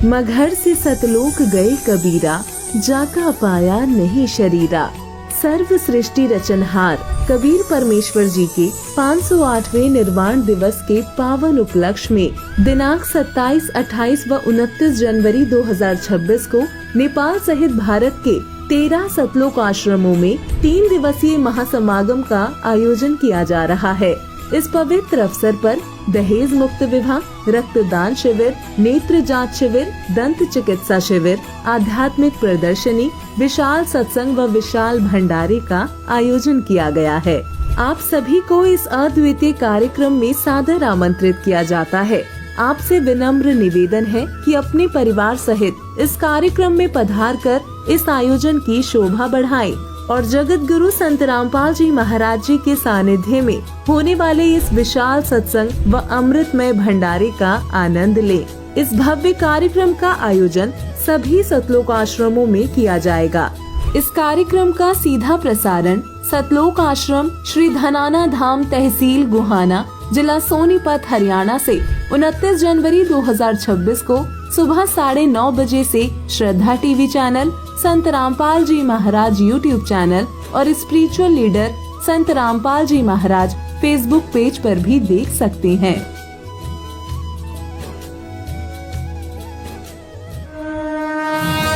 मगहर से सतलोक गए कबीरा, जाका पाया नहीं शरीरा। सर्व सृष्टि रचनहार कबीर परमेश्वर जी के 508वें निर्वाण दिवस के पावन उपलक्ष्य में दिनांक 27, 28 व 29 जनवरी 2026 को नेपाल सहित भारत के 13 सतलोक आश्रमों में 3 दिवसीय महासमागम का आयोजन किया जा रहा है। इस पवित्र अवसर पर दहेज मुक्त विवाह, रक्तदान शिविर, नेत्र जांच शिविर, दंत चिकित्सा शिविर, आध्यात्मिक प्रदर्शनी, विशाल सत्संग व विशाल भंडारे का आयोजन किया गया है। आप सभी को इस अद्वितीय कार्यक्रम में सादर आमंत्रित किया जाता है। आपसे विनम्र निवेदन है कि अपने परिवार सहित इस कार्यक्रम में पधार कर इस आयोजन की शोभा बढ़ाएं और जगत गुरु संत रामपाल जी महाराज जी के सानिध्य में होने वाले इस विशाल सत्संग व अमृतमय भंडारे का आनंद लें। इस भव्य कार्यक्रम का आयोजन सभी सतलोक आश्रमों में किया जाएगा। इस कार्यक्रम का सीधा प्रसारण सतलोक आश्रम श्री धनाना धाम तहसील गुहाना जिला सोनीपत हरियाणा से 29 जनवरी 2026 को सुबह 9:30 बजे से श्रद्धा टीवी चैनल, संत रामपाल जी महाराज यूट्यूब चैनल और स्पिरिचुअल लीडर संत रामपाल जी महाराज फेसबुक पेज पर भी देख सकते हैं।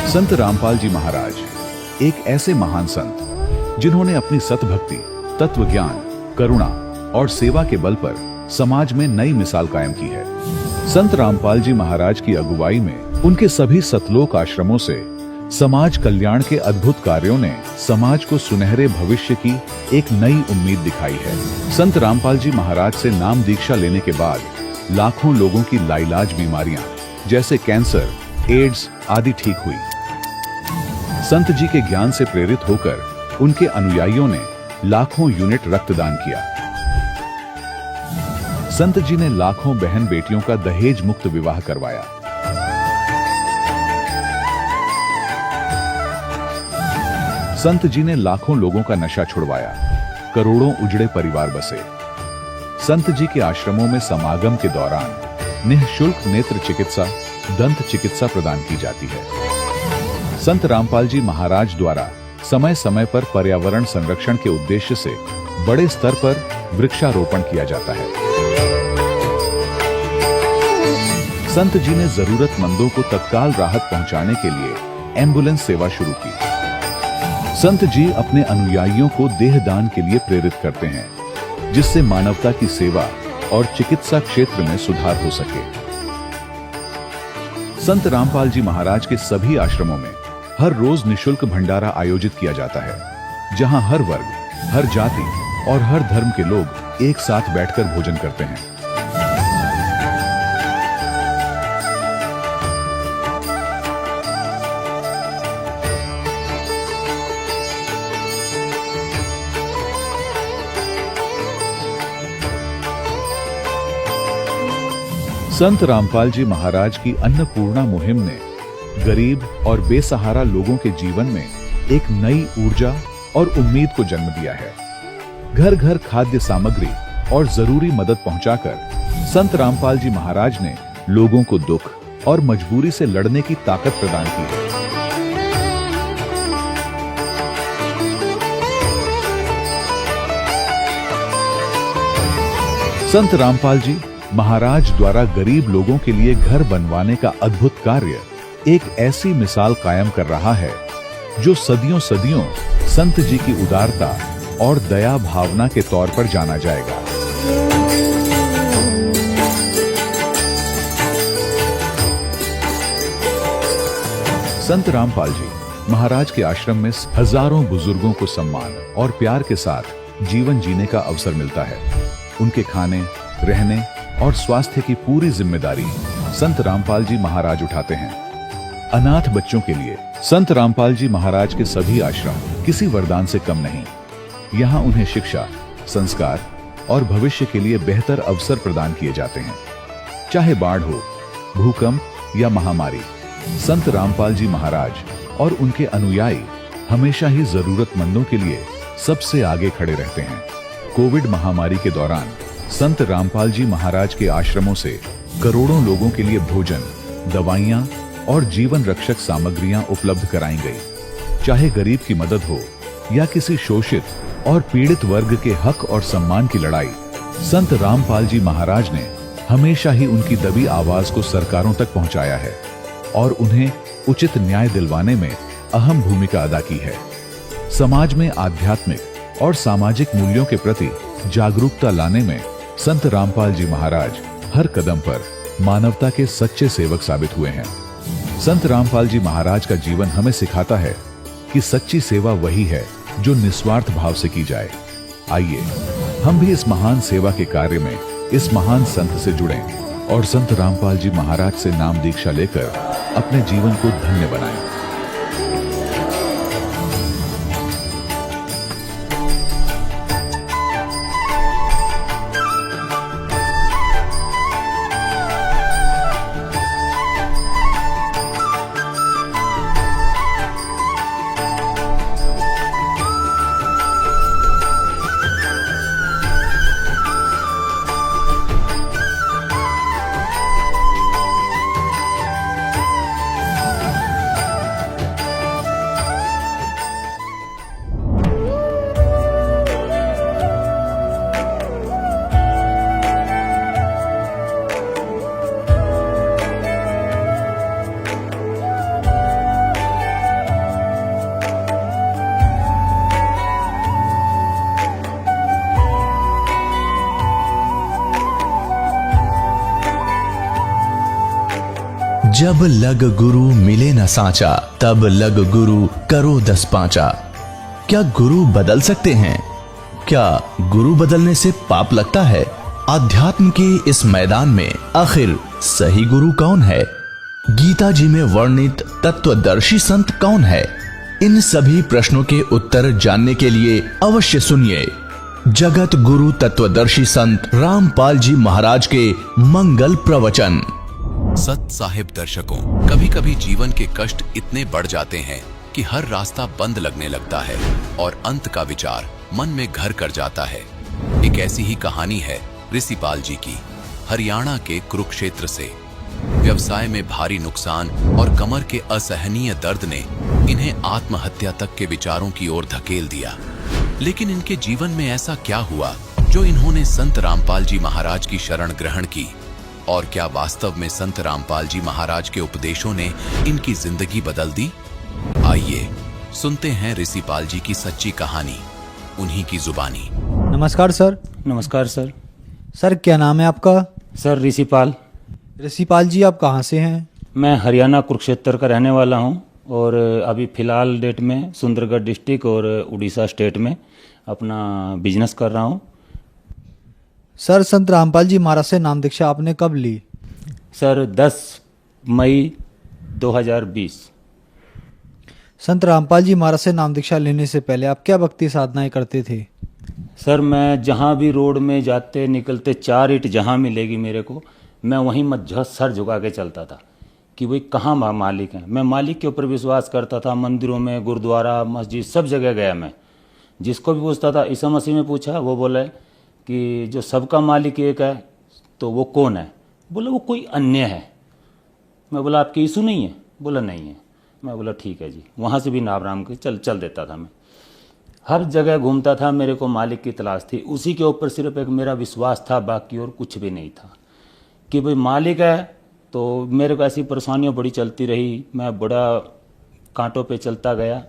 संत रामपाल जी महाराज एक ऐसे महान संत जिन्होंने अपनी सतभक्ति, तत्व ज्ञान, करुणा और सेवा के बल पर समाज में नई मिसाल कायम की है। संत रामपाल जी महाराज की अगुवाई में उनके सभी सतलोक आश्रमों से समाज कल्याण के अद्भुत कार्यों ने समाज को सुनहरे भविष्य की एक नई उम्मीद दिखाई है। संत रामपाल जी महाराज से नाम दीक्षा लेने के बाद लाखों लोगों की लाइलाज बीमारियां जैसे कैंसर, एड्स आदि ठीक हुई। संत जी के ज्ञान से प्रेरित होकर उनके अनुयायियों ने लाखों यूनिट रक्तदान किया। संत जी ने लाखों बहन बेटियों का दहेज मुक्त विवाह करवाया। संत जी ने लाखों लोगों का नशा छुड़वाया, करोड़ों उजड़े परिवार बसे। संत जी के आश्रमों में समागम के दौरान निःशुल्क नेत्र चिकित्सा, दंत चिकित्सा प्रदान की जाती है। संत रामपाल जी महाराज द्वारा समय समय पर पर्यावरण संरक्षण के उद्देश्य से बड़े स्तर पर वृक्षारोपण किया जाता है। संत जी ने जरूरतमंदों को तत्काल राहत पहुंचाने के लिए एम्बुलेंस सेवा शुरू की। संत जी अपने अनुयायियों को देहदान के लिए प्रेरित करते हैं, जिससे मानवता की सेवा और चिकित्सा क्षेत्र में सुधार हो सके। संत रामपाल जी महाराज के सभी आश्रमों में हर रोज निशुल्क भंडारा आयोजित किया जाता है, जहां हर वर्ग, हर जाति और हर धर्म के लोग एक साथ बैठकर भोजन करते हैं। संत रामपाल जी महाराज की अन्नपूर्णा मुहिम ने गरीब और बेसहारा लोगों के जीवन में एक नई ऊर्जा और उम्मीद को जन्म दिया है। घर घर खाद्य सामग्री और जरूरी मदद पहुंचाकर संत रामपाल जी महाराज ने लोगों को दुख और मजबूरी से लड़ने की ताकत प्रदान की है। संत रामपाल जी महाराज द्वारा गरीब लोगों के लिए घर बनवाने का अद्भुत कार्य एक ऐसी मिसाल कायम कर रहा है जो सदियों सदियों संत जी की उदारता और दया भावना के तौर पर जाना जाएगा। संत रामपाल जी महाराज के आश्रम में हजारों बुजुर्गों को सम्मान और प्यार के साथ जीवन जीने का अवसर मिलता है। उनके खाने, रहने और स्वास्थ्य की पूरी जिम्मेदारी संत रामपाल जी महाराज उठाते हैं। अनाथ बच्चों के लिए संत रामपाल जी महाराज के सभी आश्रम किसी वरदान से कम नहीं। यहाँ उन्हें शिक्षा, संस्कार और भविष्य के लिए बेहतर अवसर प्रदान किए जाते हैं। चाहे बाढ़ हो, भूकंप या महामारी, संत रामपाल जी महाराज और उनके अनुयायी हमेशा ही जरूरतमंदों के लिए सबसे आगे खड़े रहते हैं। कोविड महामारी के दौरान संत रामपाल जी महाराज के आश्रमों से करोड़ों लोगों के लिए भोजन, दवाइयां और जीवन रक्षक सामग्रियां उपलब्ध कराई गई। चाहे गरीब की मदद हो या किसी शोषित और पीड़ित वर्ग के हक और सम्मान की लड़ाई, संत रामपाल जी महाराज ने हमेशा ही उनकी दबी आवाज को सरकारों तक पहुंचाया है और उन्हें उचित न्याय दिलवाने में अहम भूमिका अदा की है। समाज में आध्यात्मिक और सामाजिक मूल्यों के प्रति जागरूकता लाने में संत रामपाल जी महाराज हर कदम पर मानवता के सच्चे सेवक साबित हुए हैं। संत रामपाल जी महाराज का जीवन हमें सिखाता है कि सच्ची सेवा वही है जो निस्वार्थ भाव से की जाए। आइए हम भी इस महान सेवा के कार्य में इस महान संत से जुड़ें और संत रामपाल जी महाराज से नाम दीक्षा लेकर अपने जीवन को धन्य बनाएं। जब लग गुरु मिले न सांचा, तब लग गुरु करो 10 पांचा। क्या गुरु बदल सकते हैं? क्या गुरु बदलने से पाप लगता है? अध्यात्म के इस मैदान में आखिर सही गुरु कौन है? गीता जी में वर्णित तत्वदर्शी संत कौन है? इन सभी प्रश्नों के उत्तर जानने के लिए अवश्य सुनिए जगत गुरु तत्वदर्शी संत रामपाल जी महाराज के मंगल प्रवचन। सत साहिब दर्शकों, कभी कभी जीवन के कष्ट इतने बढ़ जाते हैं कि हर रास्ता बंद लगने लगता है और अंत का विचार मन में घर कर जाता है। एक ऐसी ही कहानी है ऋषिपाल जी की, हरियाणा के कुरुक्षेत्र से। व्यवसाय में भारी नुकसान और कमर के असहनीय दर्द ने इन्हें आत्महत्या तक के विचारों की ओर धकेल दिया। लेकिन इनके जीवन में ऐसा क्या हुआ जो इन्होंने संत रामपाल जी महाराज की शरण ग्रहण की? और क्या वास्तव में संत रामपाल जी महाराज के उपदेशों ने इनकी जिंदगी बदल दी? आइए सुनते हैं ऋषिपाल जी की सच्ची कहानी, उन्हीं की जुबानी। नमस्कार सर। नमस्कार सर। सर क्या नाम है आपका? सर ऋषिपाल। ऋषिपाल जी आप कहाँ से हैं? मैं हरियाणा कुरुक्षेत्र का रहने वाला हूँ और अभी फ़िलहाल डेट में सुंदरगढ़ डिस्ट्रिक्ट और उड़ीसा स्टेट में अपना बिजनेस कर रहा हूँ। सर संत रामपाल जी महाराज से नाम दीक्षा आपने कब ली? सर 10 मई 2020। संत रामपाल जी महाराज से नाम दीक्षा लेने से पहले आप क्या भक्ति साधनाएं करते थे? सर मैं जहाँ भी रोड में जाते निकलते 4 ईंट जहाँ मिलेगी मेरे को, मैं वहीं मध्य सर झुका के चलता था कि भाई कहाँ मालिक हैं। मैं मालिक के ऊपर विश्वास करता था। मंदिरों में, गुरुद्वारा, मस्जिद, सब जगह गया मैं। जिसको भी पूछता था, ईसा मसीह में पूछा, वो बोला कि जो सबका मालिक एक है तो वो कौन है? बोला वो कोई अन्य है। मैं बोला आपके यीशु नहीं है? बोला नहीं है। मैं बोला ठीक है जी। वहाँ से भी नाम राम के चल देता था। मैं हर जगह घूमता था, मेरे को मालिक की तलाश थी। उसी के ऊपर सिर्फ एक मेरा विश्वास था, बाकी और कुछ भी नहीं था कि भाई मालिक है। तो मेरे को ऐसी परेशानियाँ बड़ी चलती रही, मैं बड़ा कांटों पे चलता गया,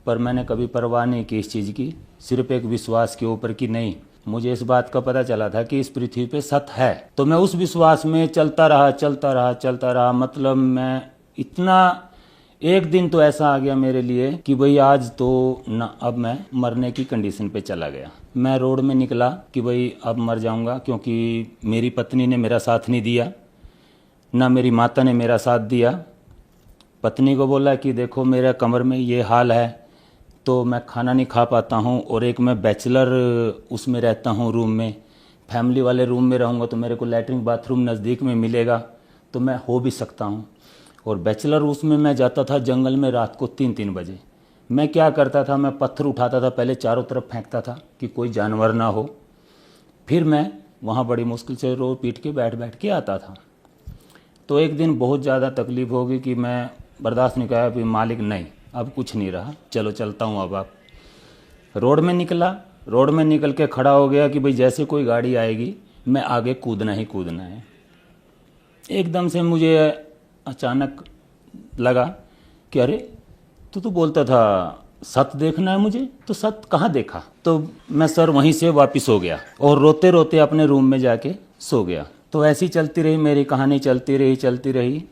पर मैंने कभी परवाह नहीं की इस चीज़ की, सिर्फ एक विश्वास के ऊपर कि नहीं, मुझे इस बात का पता चला था कि इस पृथ्वी पे सत्य है। तो मैं उस विश्वास में चलता रहा। मतलब मैं इतना, एक दिन तो ऐसा आ गया मेरे लिए कि भाई आज तो ना, अब मैं मरने की कंडीशन पे चला गया। मैं रोड में निकला कि भाई अब मर जाऊंगा, क्योंकि मेरी पत्नी ने मेरा साथ नहीं दिया, ना मेरी माता ने मेरा साथ दिया। पत्नी को बोला कि देखो मेरा कमर में ये हाल है तो मैं खाना नहीं खा पाता हूँ, और एक मैं बैचलर उसमें रहता हूँ रूम में, फैमिली वाले रूम में रहूँगा तो मेरे को लैट्रिन बाथरूम नज़दीक में मिलेगा तो मैं हो भी सकता हूँ। और बैचलर उसमें मैं जाता था जंगल में रात को 3-3 बजे। मैं क्या करता था, मैं पत्थर उठाता था, पहले चारों तरफ फेंकता था कि कोई जानवर ना हो, फिर मैं वहाँ बड़ी मुश्किल से रो पीट के बैठ के आता था। तो एक दिन बहुत ज़्यादा तकलीफ होगी कि मैं बर्दाश्त नहीं किया, फिर मालिक नहीं अब कुछ नहीं रहा, चलो चलता हूँ। अब आप रोड में निकला, रोड में निकल के खड़ा हो गया कि भाई जैसे कोई गाड़ी आएगी मैं आगे कूदना ही कूदना है। एकदम से मुझे अचानक लगा कि अरे तू बोलता था सत देखना है मुझे, तो सत कहाँ देखा। तो मैं सर वहीं से वापस हो गया और रोते रोते अपने रूम में जाके सो गया। तो ऐसी चलती रही मेरी कहानी, चलती रही।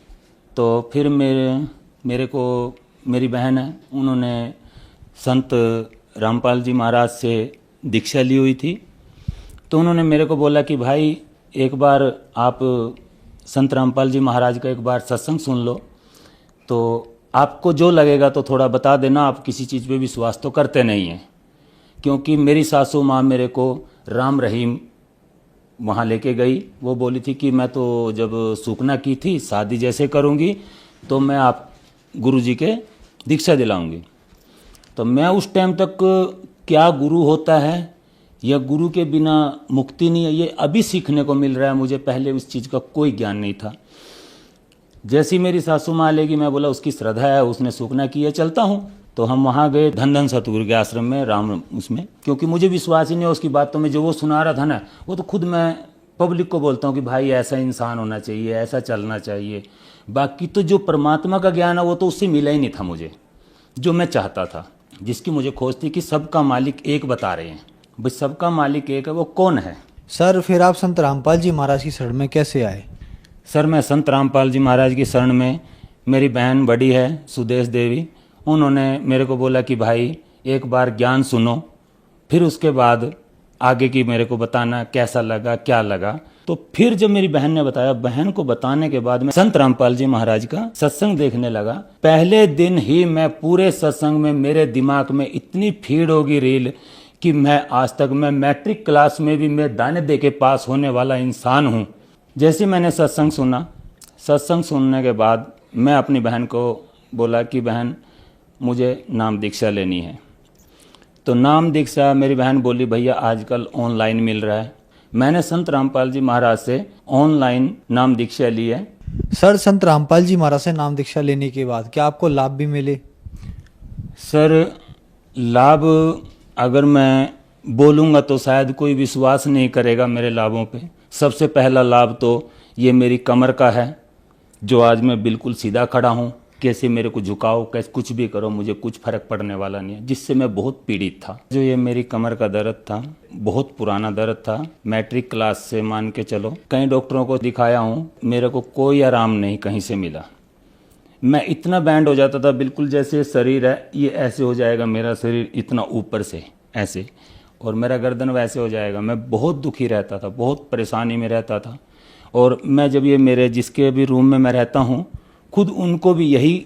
तो फिर मेरे को मेरी बहन है, उन्होंने संत रामपाल जी महाराज से दीक्षा ली हुई थी। तो उन्होंने मेरे को बोला कि भाई एक बार आप संत रामपाल जी महाराज का एक बार सत्संग सुन लो, तो आपको जो लगेगा तो थोड़ा बता देना, आप किसी चीज़ पे विश्वास तो करते नहीं हैं। क्योंकि मेरी सासू माँ मेरे को राम रहीम वहाँ लेके गई, वो बोली थी कि मैं तो जब सूखना की थी शादी जैसे करूँगी तो मैं आप गुरुजी के दीक्षा दिलाऊंगी। तो मैं उस टाइम तक क्या गुरु होता है या गुरु के बिना मुक्ति नहीं है, ये अभी सीखने को मिल रहा है मुझे, पहले उस चीज़ का कोई ज्ञान नहीं था। जैसी मेरी सासू माँ लेगी, मैं बोला उसकी श्रद्धा है, उसने सूखना की है, चलता हूँ। तो हम वहाँ गए धन सतगुरु के आश्रम में, राम उसमें, क्योंकि मुझे विश्वास ही नहीं है उसकी बात। तो मैं जो वो सुना रहा था ना, वो तो खुद मैं पब्लिक को बोलता हूँ कि भाई ऐसा इंसान होना चाहिए, ऐसा चलना चाहिए। बाकी तो जो परमात्मा का ज्ञान है वो तो उससे मिला ही नहीं था मुझे, जो मैं चाहता था, जिसकी मुझे खोज थी कि सबका मालिक एक बता रहे हैं। भाई सबका मालिक एक है, वो कौन है। सर फिर आप संत रामपाल जी महाराज की शरण में कैसे आए? सर मैं संत रामपाल जी महाराज की शरण में, मेरी बहन बड़ी है सुदेश देवी, उन्होंने मेरे को बोला कि भाई एक बार ज्ञान सुनो, फिर उसके बाद आगे की मेरे को बताना कैसा लगा क्या लगा। तो फिर जब मेरी बहन ने बताया, बहन को बताने के बाद मैं संत रामपाल जी महाराज का सत्संग देखने लगा। पहले दिन ही मैं पूरे सत्संग में मेरे दिमाग में इतनी फीड होगी रील कि मैं आज तक मैं मैट्रिक क्लास में भी मैं दाने दे के पास होने वाला इंसान हूँ। जैसे मैंने सत्संग सुना, सत्संग सुनने के बाद मैं अपनी बहन को बोला कि बहन मुझे नाम दीक्षा लेनी है। तो नाम दीक्षा मेरी बहन बोली भैया आजकल ऑनलाइन मिल रहा है। मैंने संत रामपाल जी महाराज से ऑनलाइन नाम दीक्षा ली है। सर संत रामपाल जी महाराज से नाम दीक्षा लेने के बाद क्या आपको लाभ भी मिले? सर लाभ अगर मैं बोलूँगा तो शायद कोई विश्वास नहीं करेगा मेरे लाभों पे। सबसे पहला लाभ तो ये मेरी कमर का है, जो आज मैं बिल्कुल सीधा खड़ा हूँ। कैसे मेरे को झुकाओ, कैसे कुछ भी करो, मुझे कुछ फर्क पड़ने वाला नहीं है, जिससे मैं बहुत पीड़ित था। जो ये मेरी कमर का दर्द था, बहुत पुराना दर्द था, मैट्रिक क्लास से मान के चलो। कई डॉक्टरों को दिखाया हूँ, मेरे को कोई आराम नहीं कहीं से मिला। मैं इतना बैंड हो जाता था, बिल्कुल जैसे शरीर है ये ऐसे हो जाएगा, मेरा शरीर इतना ऊपर से ऐसे, और मेरा गर्दन वैसे हो जाएगा। मैं बहुत दुखी रहता था, बहुत परेशानी में रहता था। और मैं जब ये मेरे जिसके भी रूम में मैं रहता हूँ, खुद उनको भी यही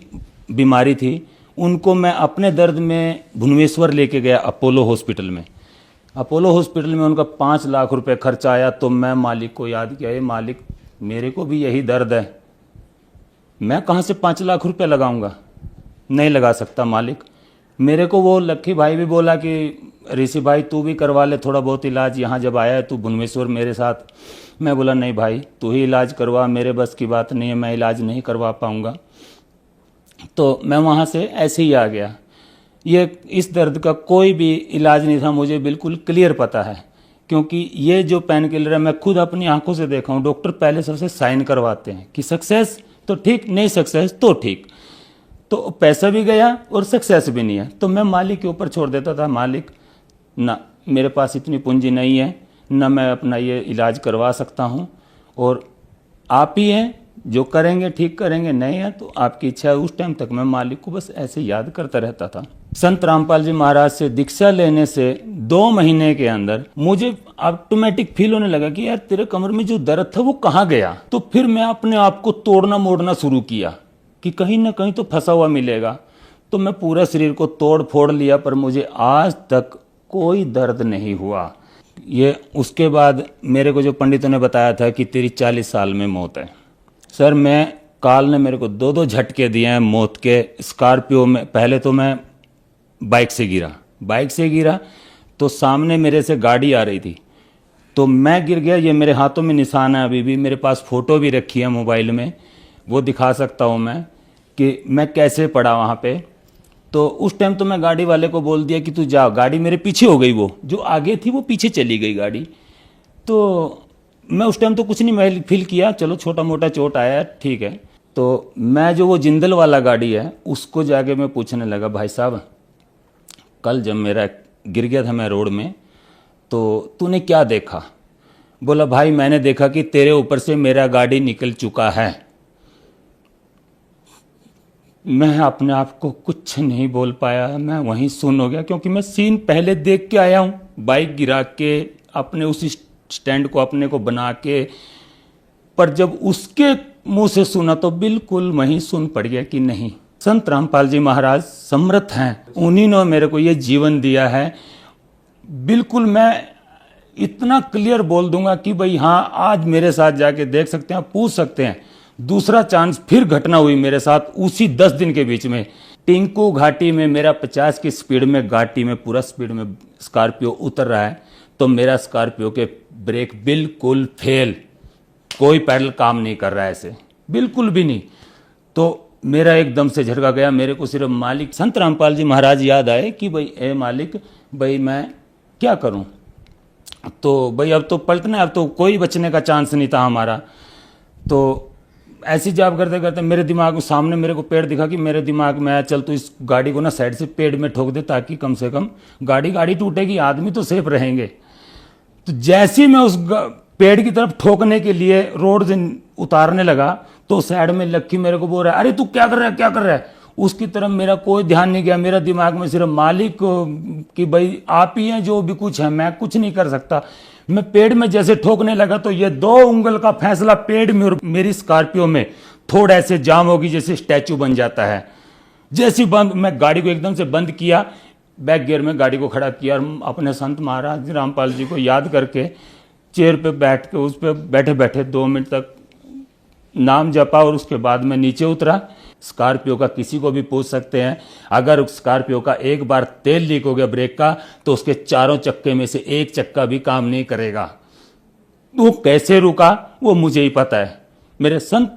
बीमारी थी। उनको मैं अपने दर्द में भुवनेश्वर लेके गया, अपोलो हॉस्पिटल में। अपोलो हॉस्पिटल में उनका 5 लाख रुपए खर्चा आया। तो मैं मालिक को याद किया, ये मालिक मेरे को भी यही दर्द है, मैं कहाँ से 5 लाख रुपए लगाऊंगा, नहीं लगा सकता मालिक। मेरे को वो लक्की भाई भी बोला कि ऋषि भाई तू भी करवा ले थोड़ा बहुत इलाज, यहाँ जब आया है तू भुवनेश्वर मेरे साथ। मैं बोला नहीं भाई तू ही इलाज करवा, मेरे बस की बात नहीं है, मैं इलाज नहीं करवा पाऊँगा। तो मैं वहाँ से ऐसे ही आ गया। ये इस दर्द का कोई भी इलाज नहीं था, मुझे बिल्कुल क्लियर पता है, क्योंकि ये जो पेन किलर है मैं खुद अपनी आंखों से देखा हूँ। डॉक्टर पहले सबसे साइन करवाते हैं कि सक्सेस तो ठीक, नहीं सक्सेस तो ठीक। तो पैसा भी गया और सक्सेस भी नहीं है, तो मैं मालिक के ऊपर छोड़ देता था। मालिक ना मेरे पास इतनी पूंजी नहीं है, ना मैं अपना ये इलाज करवा सकता हूँ, और आप ही हैं जो करेंगे, ठीक करेंगे, नहीं है तो आपकी इच्छा है। उस टाइम तक मैं मालिक को बस ऐसे याद करता रहता था। संत रामपाल जी महाराज से दीक्षा लेने से 2 महीने के अंदर मुझे ऑटोमेटिक फील होने लगा कि यार तेरे कमर में जो दर्द था वो कहाँ गया। तो फिर मैं अपने आप को तोड़ना मोड़ना शुरू किया कि कहीं ना कहीं तो फंसा हुआ मिलेगा। तो मैं पूरा शरीर को तोड़ फोड़ लिया, पर मुझे आज तक कोई दर्द नहीं हुआ। ये उसके बाद मेरे को जो पंडितों ने बताया था कि तेरी 40 साल में मौत है। सर मैं काल ने मेरे को 2 झटके दिए हैं मौत के। स्कॉर्पियो में पहले तो मैं बाइक से गिरा तो सामने मेरे से गाड़ी आ रही थी, तो मैं गिर गया। ये मेरे हाथों में निशान है, अभी भी मेरे पास फोटो भी रखी है मोबाइल में वो दिखा सकता हूँ मैं कि मैं कैसे पड़ा वहाँ पे। तो उस टाइम तो मैं गाड़ी वाले को बोल दिया कि तू जा, गाड़ी मेरे पीछे हो गई, वो जो आगे थी वो पीछे चली गई गाड़ी। तो मैं उस टाइम तो कुछ नहीं फील किया, चलो छोटा मोटा चोट आया ठीक है। तो मैं जो वो जिंदल वाला गाड़ी है उसको जाके मैं पूछने लगा, भाई साहब कल जब मेरा गिर गया था मैं रोड में तो तूने क्या देखा? बोला भाई मैंने देखा कि तेरे ऊपर से मेरा गाड़ी निकल चुका है। मैं अपने आप को कुछ नहीं बोल पाया, मैं वहीं सुन हो गया, क्योंकि मैं सीन पहले देख के आया हूँ, बाइक गिरा के अपने उसी स्टैंड को अपने को बना के। पर जब उसके मुंह से सुना तो बिल्कुल वहीं सुन पड़ गया कि नहीं, संत रामपाल जी महाराज समर्थ हैं, उन्हीं ने मेरे को ये जीवन दिया है। बिल्कुल मैं इतना क्लियर बोल दूंगा कि भाई हाँ, आज मेरे साथ जाके देख सकते हैं, पूछ सकते हैं। दूसरा चांस फिर घटना हुई मेरे साथ उसी 10 दिन के बीच में। टिंकू घाटी में मेरा 50 की स्पीड में घाटी में पूरा स्पीड में स्कॉर्पियो उतर रहा है, तो मेरा स्कॉर्पियो के ब्रेक बिल्कुल फेल, कोई पैडल काम नहीं कर रहा है ऐसे, बिल्कुल भी नहीं। तो मेरा एकदम से झटका गया, मेरे को सिर्फ मालिक संत रामपाल जी महाराज याद आए कि भाई ए मालिक, भाई मैं क्या करूं? तो भाई अब तो पलटना है, अब तो कोई बचने का चांस नहीं था हमारा। तो ऐसी जॉब करते करते मेरे दिमाग में सामने मेरे को पेड़ दिखा कि मेरे दिमाग में आया चल तो इस गाड़ी को ना साइड से पेड़ में ठोक दे, ताकि कम से कम गाड़ी टूटेगी, आदमी तो सेफ रहेंगे। तो जैसे ही मैं उस पेड़ की तरफ ठोकने के लिए रोड से उतारने लगा तो साइड में लक्की मेरे को बोल रहा है, अरे तू क्या कर रहा है, क्या कर रहा है? उसकी तरफ मेरा कोई ध्यान नहीं गया, मेरा दिमाग में सिर्फ मालिक कि भाई आप ही हैं, जो भी कुछ है मैं कुछ नहीं कर सकता। मैं पेड़ में जैसे ठोकने लगा तो ये 2 उंगल का फैसला पेड़ में और मेरी स्कॉर्पियो में थोड़ा ऐसे जाम होगी, जैसे स्टैचू बन जाता है। जैसी बंद, मैं गाड़ी को एकदम से बंद किया, बैक गियर में गाड़ी को खड़ा किया और अपने संत महाराज रामपाल जी को याद करके चेयर पे बैठ के उस पर बैठे बैठे 2 मिनट तक नाम जपा और उसके बाद मैं नीचे उतरा। स्कॉर्पियो का किसी को भी पूछ सकते हैं, अगर स्कॉर्पियो का एक बार तेल लीक हो गया ब्रेक का तो उसके चारों चक्के में से एक चक्का भी काम नहीं करेगा। वो कैसे रुका वो मुझे ही पता है, मेरे संत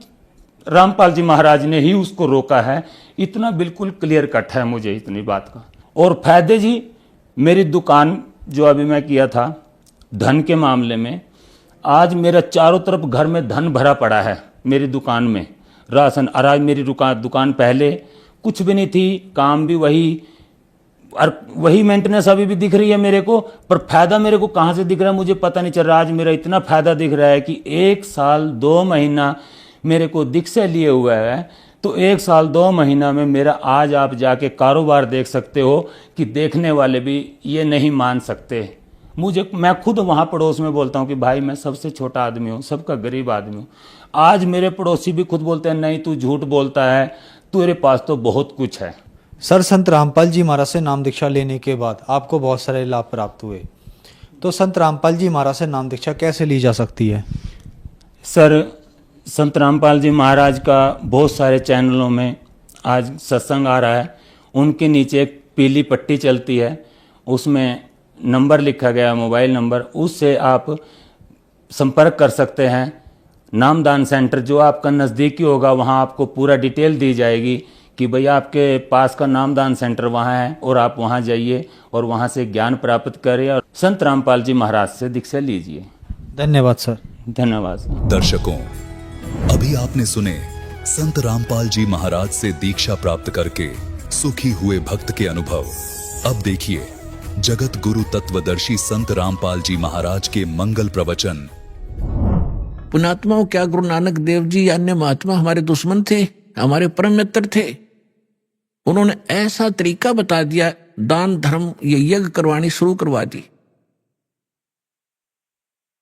रामपाल जी महाराज ने ही उसको रोका है। इतना बिल्कुल क्लियर कट है मुझे इतनी बात का। और फायदे जी, मेरी दुकान जो अभी मैं किया था धन के मामले में, आज मेरा चारों तरफ घर में धन भरा पड़ा है। मेरी दुकान में राशन, अराज मेरी दुकान पहले कुछ भी नहीं थी, काम भी वही और वही मेंटेनेंस अभी भी दिख रही है मेरे को, पर फायदा मेरे को कहाँ से दिख रहा है मुझे पता नहीं चल रहा। आज मेरा इतना फायदा दिख रहा है कि 1 साल 2 महीना मेरे को दीक्षा लिए हुआ है, तो 1 साल 2 महीना में मेरा आज आप जाके कारोबार देख सकते हो कि देखने वाले भी ये नहीं मान सकते मुझे। मैं खुद वहाँ पड़ोस में बोलता हूँ कि भाई मैं सबसे छोटा आदमी हूँ, सबका गरीब आदमी हूँ। आज मेरे पड़ोसी भी खुद बोलते हैं नहीं तू झूठ बोलता है, तेरे पास तो बहुत कुछ है। सर, संत रामपाल जी महाराज से नाम दीक्षा लेने के बाद आपको बहुत सारे लाभ प्राप्त हुए, तो संत रामपाल जी महाराज से नाम दीक्षा कैसे ली जा सकती है? सर, संत रामपाल जी महाराज का बहुत सारे चैनलों में आज सत्संग आ रहा है, उनके नीचे एक पीली पट्टी चलती है, उसमें नंबर लिखा गया, मोबाइल नंबर, उससे आप संपर्क कर सकते हैं। नामदान सेंटर जो आपका नज़दीकी होगा वहाँ आपको पूरा डिटेल दी जाएगी कि भाई आपके पास का नामदान सेंटर वहाँ है और आप वहाँ जाइए और वहाँ से ज्ञान प्राप्त करें और संत रामपाल जी महाराज से दीक्षा लीजिए। धन्यवाद सर। धन्यवाद सर। दर्शकों, अभी आपने सुने संत रामपाल जी महाराज से दीक्षा प्राप्त करके सुखी हुए भक्त के अनुभव। अब देखिए जगत गुरु तत्वदर्शी संत रामपाल जी महाराज के मंगल प्रवचन। पुणात्माओं, क्या गुरु नानक देव जी या अन्य महात्मा हमारे दुश्मन थे? हमारे परम मित्र थे। उन्होंने ऐसा तरीका बता दिया, दान धर्म ये यज्ञ करवानी शुरू करवा दी।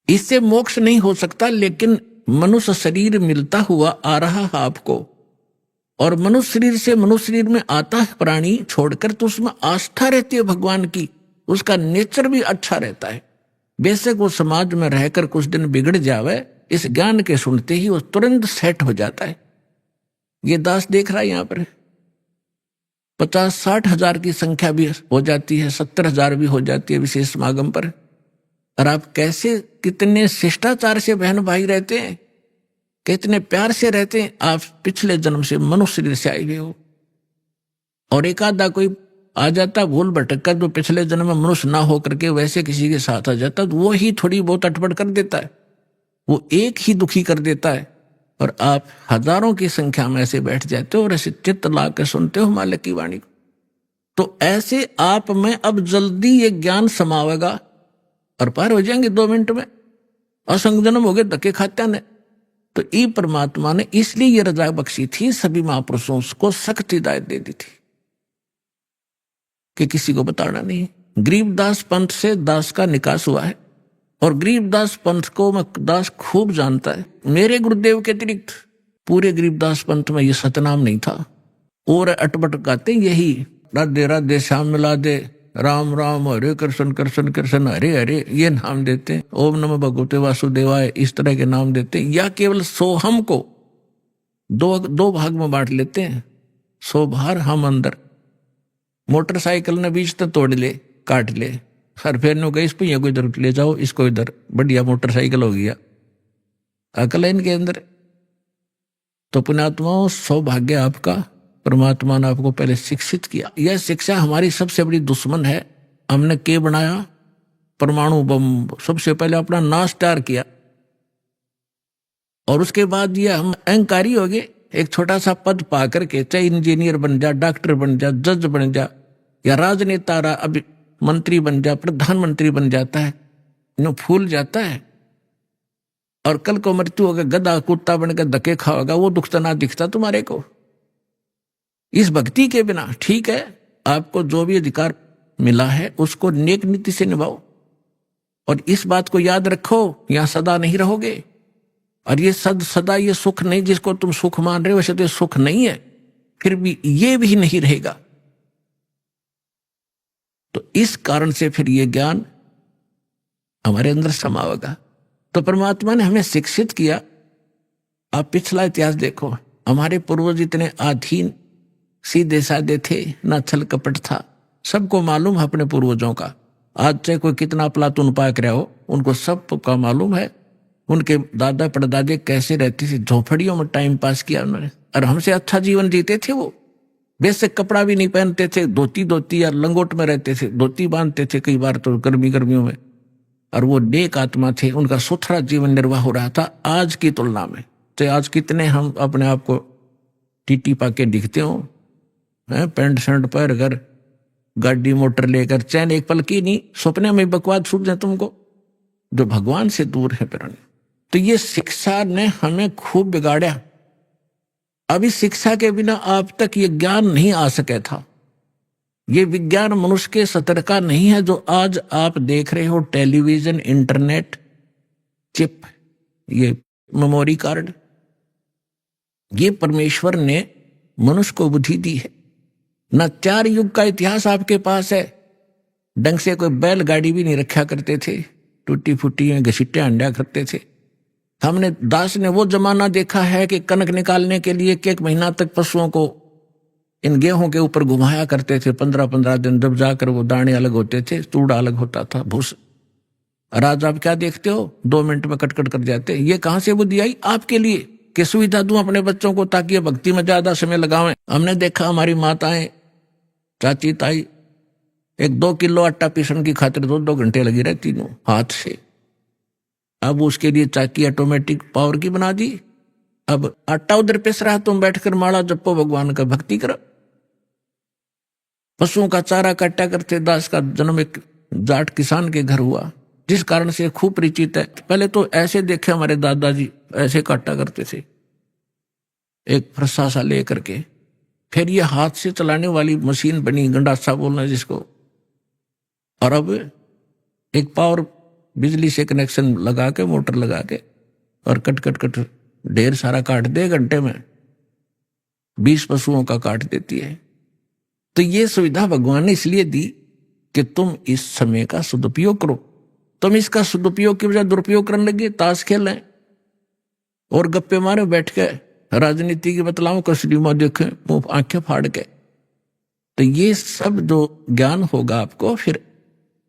इससे मोक्ष नहीं हो सकता, लेकिन मनुष्य शरीर मिलता हुआ आ रहा है आपको, और मनुष्य शरीर से मनुष्य शरीर में आता है प्राणी छोड़कर, तो उसमें आस्था रहती है भगवान की, उसका नेचर भी अच्छा रहता है। बेशक वो समाज में रहकर कुछ दिन बिगड़ जावे, इस ज्ञान के सुनते ही वो तुरंत सेट हो जाता है। ये दास देख रहा है यहाँ पर 50-60 हजार की संख्या भी हो जाती है, 70 हजार भी हो जाती है विशेष समागम पर। और आप कैसे कितने शिष्टाचार से बहन भाई रहते हैं, कितने प्यार से रहते हैं, आप पिछले जन्म से मनुष्य शरीर से आए हुए हो। और एक आधा कोई आ जाता भूल भटक कर, जो पिछले जन्म में मनुष्य ना हो करके वैसे किसी के साथ आ जाता, तो वो ही थोड़ी बहुत अटपट कर देता है, वो एक ही दुखी कर देता है। और आप हजारों की संख्या में ऐसे बैठ जाते हो और ऐसे चित्त ला के सुनते हो मालिक की वाणी को। तो ऐसे आप में अब जल्दी ये ज्ञान समावेगा और पार हो जाएंगे 2 मिनट में। असंग जन्म हो गए धक्के खाते ने। तो ई परमात्मा ने इसलिए ये रजा बख्शी थी, सभी महापुरुषों को सख्त हिदायत दे दी थी कि किसी को बताना नहीं। गरीबदास पंथ से दास का निकास हुआ है और गरीबदास पंथ को मैं दास खूब जानता है। मेरे गुरुदेव के अतिरिक्त पूरे गरीबदास पंथ में ये सतनाम नहीं था। और अटपट गाते यही राधे राधे श्याम मिला दे, राम राम हरे कृष्ण कृष्ण कृष्ण हरे हरे, ये नाम देते हैं। ओम नमः भगवते वासुदेवाय, इस तरह के नाम देते हैं। या केवल सोहम को दो भाग में बांट लेते हैं, सो बाहर हम अंदर। मोटरसाइकिल ने बीच तो तोड़ ले, काट ले, हर फेरने गए इस पहिया को इधर ले जाओ, इसको इधर, बढ़िया मोटरसाइकिल हो गया। अकल है इनके अंदर। तो पुण्यात्माओं, सौभाग्य आपका, परमात्मा ने आपको पहले शिक्षित किया। यह शिक्षा हमारी सबसे बड़ी दुश्मन है। हमने के बनाया परमाणु बम, सबसे पहले अपना नाश तैयार किया और उसके बाद ये हम अहंकारी हो गए। एक छोटा सा पद पा करके, चाहे इंजीनियर बन जा, डॉक्टर बन जा, जज बन जा, या राजनेता अभी मंत्री बन जा, प्रधानमंत्री बन जाता है, नो फूल जाता है। और कल को मृत्यु होगा, गधा कुत्ता बनकर धक्के खाओगा, वो दुख तो ना दिखता तुम्हारे को। इस भक्ति के बिना, ठीक है, आपको जो भी अधिकार मिला है उसको नेक नीति से निभाओ। और इस बात को याद रखो, यहां सदा नहीं रहोगे। और ये सदा ये सुख नहीं, जिसको तुम सुख मान रहे हो वैसे तो सुख नहीं है, फिर भी ये भी नहीं रहेगा। तो इस कारण से फिर ये ज्ञान हमारे अंदर समावेगा। तो परमात्मा ने हमें शिक्षित किया। आप पिछला इतिहास देखो, हमारे पूर्वज इतने अधीन सीधे साधे थे, ना छल कपट था। सबको मालूम है अपने पूर्वजों का। आज चाहे कोई कितना प्लातून पाक रहा हो, उनको सब का मालूम है उनके दादा परदादे कैसे रहते थे, झोपड़ियों में टाइम पास किया उन्होंने, और हमसे अच्छा जीवन जीते थे। वो बेसिक कपड़ा भी नहीं पहनते थे, धोती या लंगोट में रहते थे, धोती बांधते थे कई बार तो गर्मियों में। और वो नेक आत्मा थे, उनका सुथरा जीवन निर्वाह हो रहा था आज की तुलना में। तो आज कितने हम अपने आप को टीटी पाके दिखते हो, पैंट शर्ट पहन कर, गाड़ी मोटर लेकर, चैन एक पल की नहीं, सपने में बकवाद सूझ जाए तुमको, जो भगवान से दूर है प्राणी। तो ये शिक्षा ने हमें खूब बिगाड़ा। अभी शिक्षा के बिना आप तक ये ज्ञान नहीं आ सके था। ये विज्ञान मनुष्य के सतर का नहीं है जो आज आप देख रहे हो, टेलीविजन, इंटरनेट, चिप, ये मेमोरी कार्ड, ये परमेश्वर ने मनुष्य को बुद्धि दी है। न 4 युग का इतिहास आपके पास है। ढंग से कोई बैलगाड़ी भी नहीं रखा करते थे, टूटी फूटी में घसीटे अंडा करते थे। हमने दास ने वो जमाना देखा है कि कनक निकालने के लिए 1 महीना तक पशुओं को इन गेहूं के ऊपर घुमाया करते थे, 15-15 दिन, जब जाकर वो दाने अलग होते थे, तूड़ा अलग होता था, भूस। और आज आप क्या देखते हो, 2 मिनट में कट कर जाते। ये कहां से बुद्धि आई आपके लिए कि सुविधा दूं अपने बच्चों को ताकि ये भक्ति में ज्यादा समय लगावें। हमने देखा हमारी माताएं, चाची, ताई 1-2 किलो आटा पीसने की खातिर 2-2 घंटे लगी रहती हूँ हाथ से। अब उसके लिए चाकी ऑटोमेटिक पावर की बना दी। अब आटा उधर पिस रहा, तुम बैठकर माला जपो, भगवान का भक्ति करो। पशुओं का चारा काटा करते। दास का जन्म एक जाट किसान के घर हुआ, जिस कारण से खूब परिचित है। पहले तो ऐसे देखे हमारे दादाजी, ऐसे काटा करते थे एक फरसा सा ले करके। फिर ये हाथ से चलाने वाली मशीन बनी, गंडासा बोलना जिसको। और अब एक पावर बिजली से कनेक्शन लगा के, मोटर लगा के, और कट ढेर सारा काट दे घंटे में, 20 पशुओं का काट देती है। तो ये सुविधा भगवान ने इसलिए दी कि तुम इस समय का सदुपयोग करो। तुम इसका सदुपयोग की बजाय दुरुपयोग करने लगे, ताश खेलें और गप्पे मारे बैठ के, राजनीति की बतलाओ, कसरी में देखें, मुंह आंखें फाड़ के। तो ये सब जो ज्ञान होगा आपको, फिर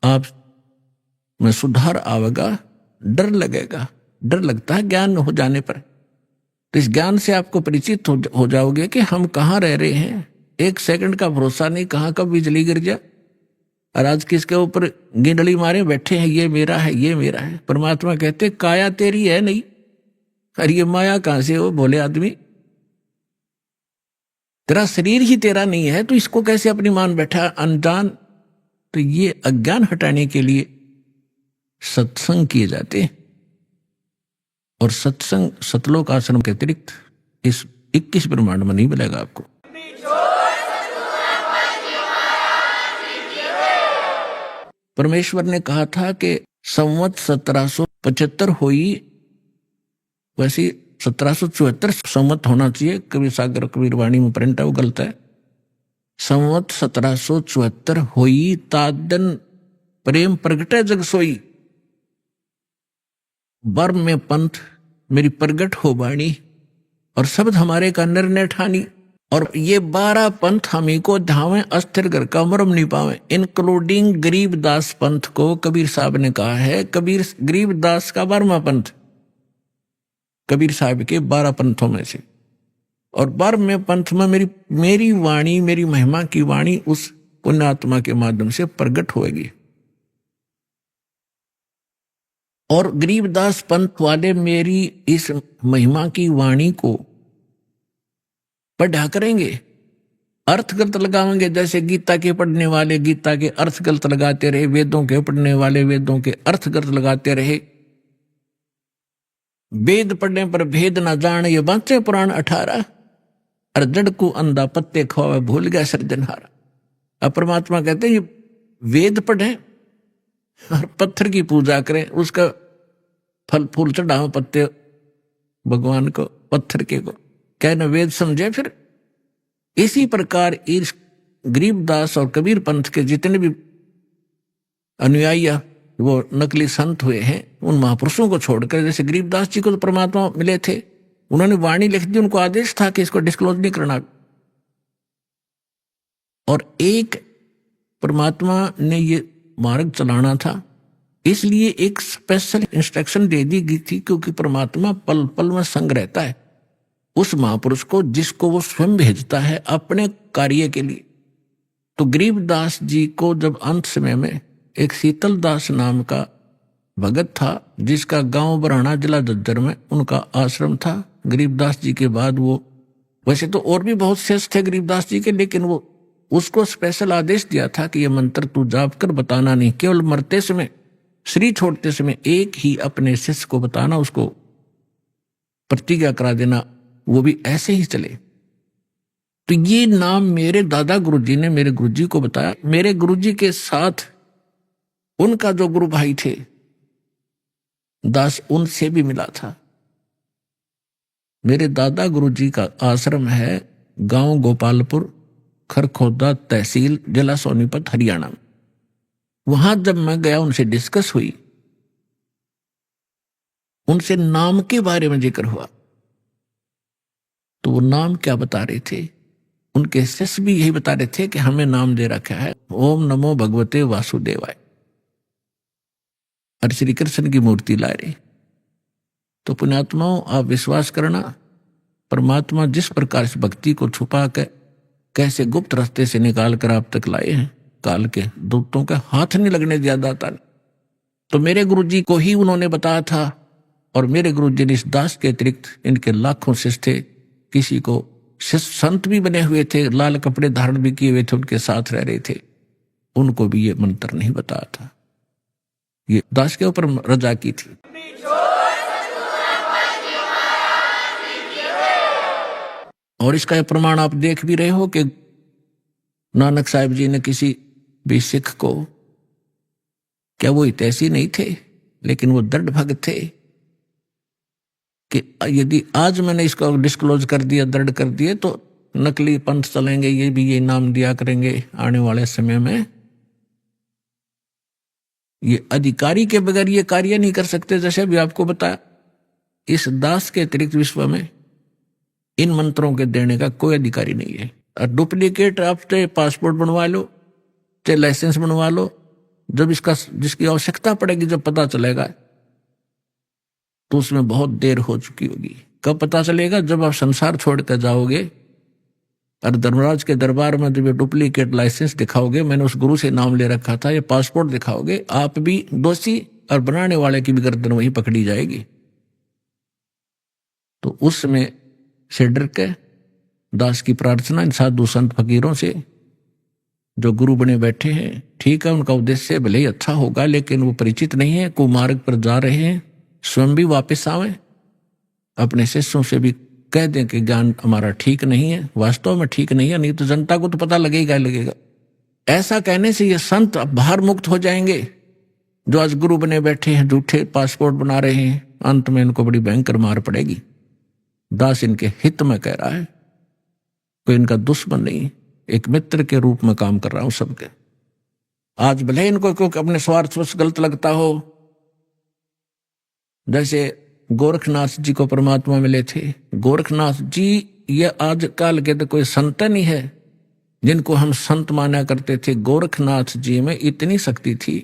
आप में सुधार आवेगा, डर लगेगा। डर लगता है ज्ञान हो जाने पर, तो इस ज्ञान से आपको परिचित हो जाओगे कि हम कहाँ रह रहे हैं। एक सेकंड का भरोसा नहीं, कहाँ कब बिजली गिर जाए। और आज किसके ऊपर गिंडली मारे बैठे हैं, ये मेरा है, ये मेरा है। परमात्मा कहते काया तेरी है नहीं, और ये माया कहां से हो बोले आदमी। तेरा शरीर ही तेरा नहीं है तो इसको कैसे अपनी मान बैठा अनजान। तो ये अज्ञान हटाने के लिए सत्संग किए जाते हैं। और सत्संग सतलोक आश्रम के अतिरिक्त इस 21 ब्रह्मांड में नहीं मिलेगा आपको। परमेश्वर ने कहा था कि संवत 1775 हुई, वैसे 1774 संवत होना चाहिए। कबीर सागर कबीर वाणी में प्रिंट है, वो गलत है। संवत 1774 हुई, तादन प्रेम प्रगटे जग सोई। बर्म में पंथ मेरी प्रगट हो बाणी, और शब्द हमारे का निर्णय ठानी। और ये 12 पंथ हमी को धावे, अस्थिर घर का मरम नहीं पावे, इंक्लूडिंग गरीबदास पंथ को कबीर साहब ने कहा है। कबीर गरीबदास का 12वां पंथ कबीर साहब के 12 पंथों में से। और 12वें पंथ में मेरी वाणी, मेरी महिमा की वाणी उस पुण्यात्मा के माध्यम से प्रकट होएगी। और गरीबदास पंथ वाले मेरी इस महिमा की वाणी को पढ़ा करेंगे, अर्थ गलत लगाएंगे। जैसे गीता के पढ़ने वाले गीता के अर्थ गलत लगाते रहे, वेदों के पढ़ने वाले वेदों के अर्थ गलत लगाते रहे। वेद पढ़ने पर भेद ना जान, ये बांचे पुराण 18। और जड़ को अंधा पत्ते खवावे, भूल गया सृजनहारा। अब परमात्मा कहते हैं ये वेद पढ़े और पत्थर की पूजा करें, उसका फल फूल चढ़ाओ पत्ते भगवान को, पत्थर के को कहना वेद समझे। फिर इसी प्रकार इस गरीबदास और कबीर पंथ के जितने भी अनुयायी वो नकली संत हुए हैं, उन महापुरुषों को छोड़कर, जैसे गरीबदास जी को तो परमात्मा मिले थे, उन्होंने वाणी लिख दी, उनको आदेश था कि इसको डिस्क्लोज नहीं करना। और एक परमात्मा ने ये मार्ग चलाना था, इसलिए एक स्पेशल इंस्ट्रक्शन दे दी गई थी, क्योंकि परमात्मा पल पल में संग रहता है उस महापुरुष को जिसको वो स्वयं भेजता है अपने कार्य के लिए। तो गरीबदास जी को जब अंत समय में एक शीतल दास नाम का भगत था, जिसका गांव बराना जिला जज्जर में उनका आश्रम था। गरीबदास जी के बाद वो, वैसे तो और भी बहुत शेष थे गरीबदास जी के, लेकिन वो उसको स्पेशल आदेश दिया था कि ये मंत्र तू जाप कर बताना नहीं, केवल मरते समय, शरीर छोड़ते समय एक ही अपने शिष्य को बताना, उसको प्रतिज्ञा करा देना, वो भी ऐसे ही चले। तो ये नाम मेरे दादा गुरुजी ने मेरे गुरुजी को बताया। मेरे गुरुजी के साथ उनका जो गुरु भाई थे दास, उनसे भी मिला था। मेरे दादा गुरुजी का आश्रम है गांव गोपालपुर, खरखोदा तहसील, जिला सोनीपत, हरियाणा में। वहां जब मैं गया, उनसे डिस्कस हुई, उनसे नाम के बारे में जिक्र हुआ, तो वो नाम क्या बता रहे थे, उनके शिष्य भी यही बता रहे थे कि हमें नाम दे रखा है ओम नमो भगवते वासुदेवाय, और श्री कृष्ण की मूर्ति ला रहे। तो पुण्यात्माओं, आप विश्वास करना, परमात्मा जिस प्रकार से भक्ति को छुपा कर कैसे गुप्त रास्ते से निकाल कर आप तक लाए हैं, काल के दूतों का हाथ नहीं लगने दिया दाता ने। तो मेरे गुरुजी को ही उन्होंने बताया था, और मेरे गुरुजी ने इस दास के अतिरिक्त इनके लाखों शिष्य थे, किसी को शिष्य संत भी बने हुए थे, लाल कपड़े धारण भी किए हुए थे, उनके साथ रह रहे थे, उनको भी ये मंत्र नहीं बताया था। ये दास के ऊपर रजा की थी। और इसका प्रमाण आप देख भी रहे हो कि नानक साहिब जी ने किसी भी सिख को, क्या वो हितैषी नहीं थे, लेकिन वो दृढ़ भक्त थे कि यदि आज मैंने इसको डिस्क्लोज कर दिया, दृढ़ कर दिए, तो नकली पंथ चलेंगे, ये भी ये नाम दिया करेंगे आने वाले समय में। ये अधिकारी के बगैर ये कार्य नहीं कर सकते। जैसे अभी आपको बताया, इस दास के अतिरिक्त विश्व में इन मंत्रों के देने का कोई अधिकारी नहीं है। और डुप्लीकेट आप चाहे पासपोर्ट बनवा लो, चाहे लाइसेंस बनवा लो, जब इसका जिसकी आवश्यकता पड़ेगी, जब पता चलेगा, तो उसमें बहुत देर हो चुकी होगी। कब पता चलेगा? जब आप संसार छोड़ कर जाओगे और धर्मराज के दरबार में जब ये डुप्लीकेट लाइसेंस दिखाओगे, मैंने उस गुरु से नाम ले रखा था, ये पासपोर्ट दिखाओगे, आप भी दोषी और बनाने वाले की भी गर्दन वहीं पकड़ी जाएगी। तो उसमें से डर के दास की प्रार्थना इन साधु संत फकीरों से जो गुरु बने बैठे हैं, ठीक है उनका उद्देश्य भले ही अच्छा होगा, लेकिन वो परिचित नहीं है, कुमार्ग पर जा रहे हैं, स्वयं भी वापस आवे, अपने शिष्यों से भी कह दें कि ज्ञान हमारा ठीक नहीं है, वास्तव में ठीक नहीं है, नहीं तो जनता को तो पता लगेगा ही लगेगा। ऐसा कहने से ये संत बाहर मुक्त हो जाएंगे जो आज गुरु बने बैठे हैं, झूठे पासपोर्ट बना रहे हैं, अंत में इनको बड़ी भयंकर मार पड़ेगी। दास इनके हित में कह रहा है, कोई इनका दुश्मन नहीं, एक मित्र के रूप में काम कर रहा हूं सबके। आज भले इनको क्योंकि अपने स्वार्थ वश गलत लगता हो, जैसे गोरखनाथ जी को परमात्मा मिले थे, गोरखनाथ जी ये आजकल के तो कोई संत नहीं है जिनको हम संत माना करते थे। गोरखनाथ जी में इतनी शक्ति थी,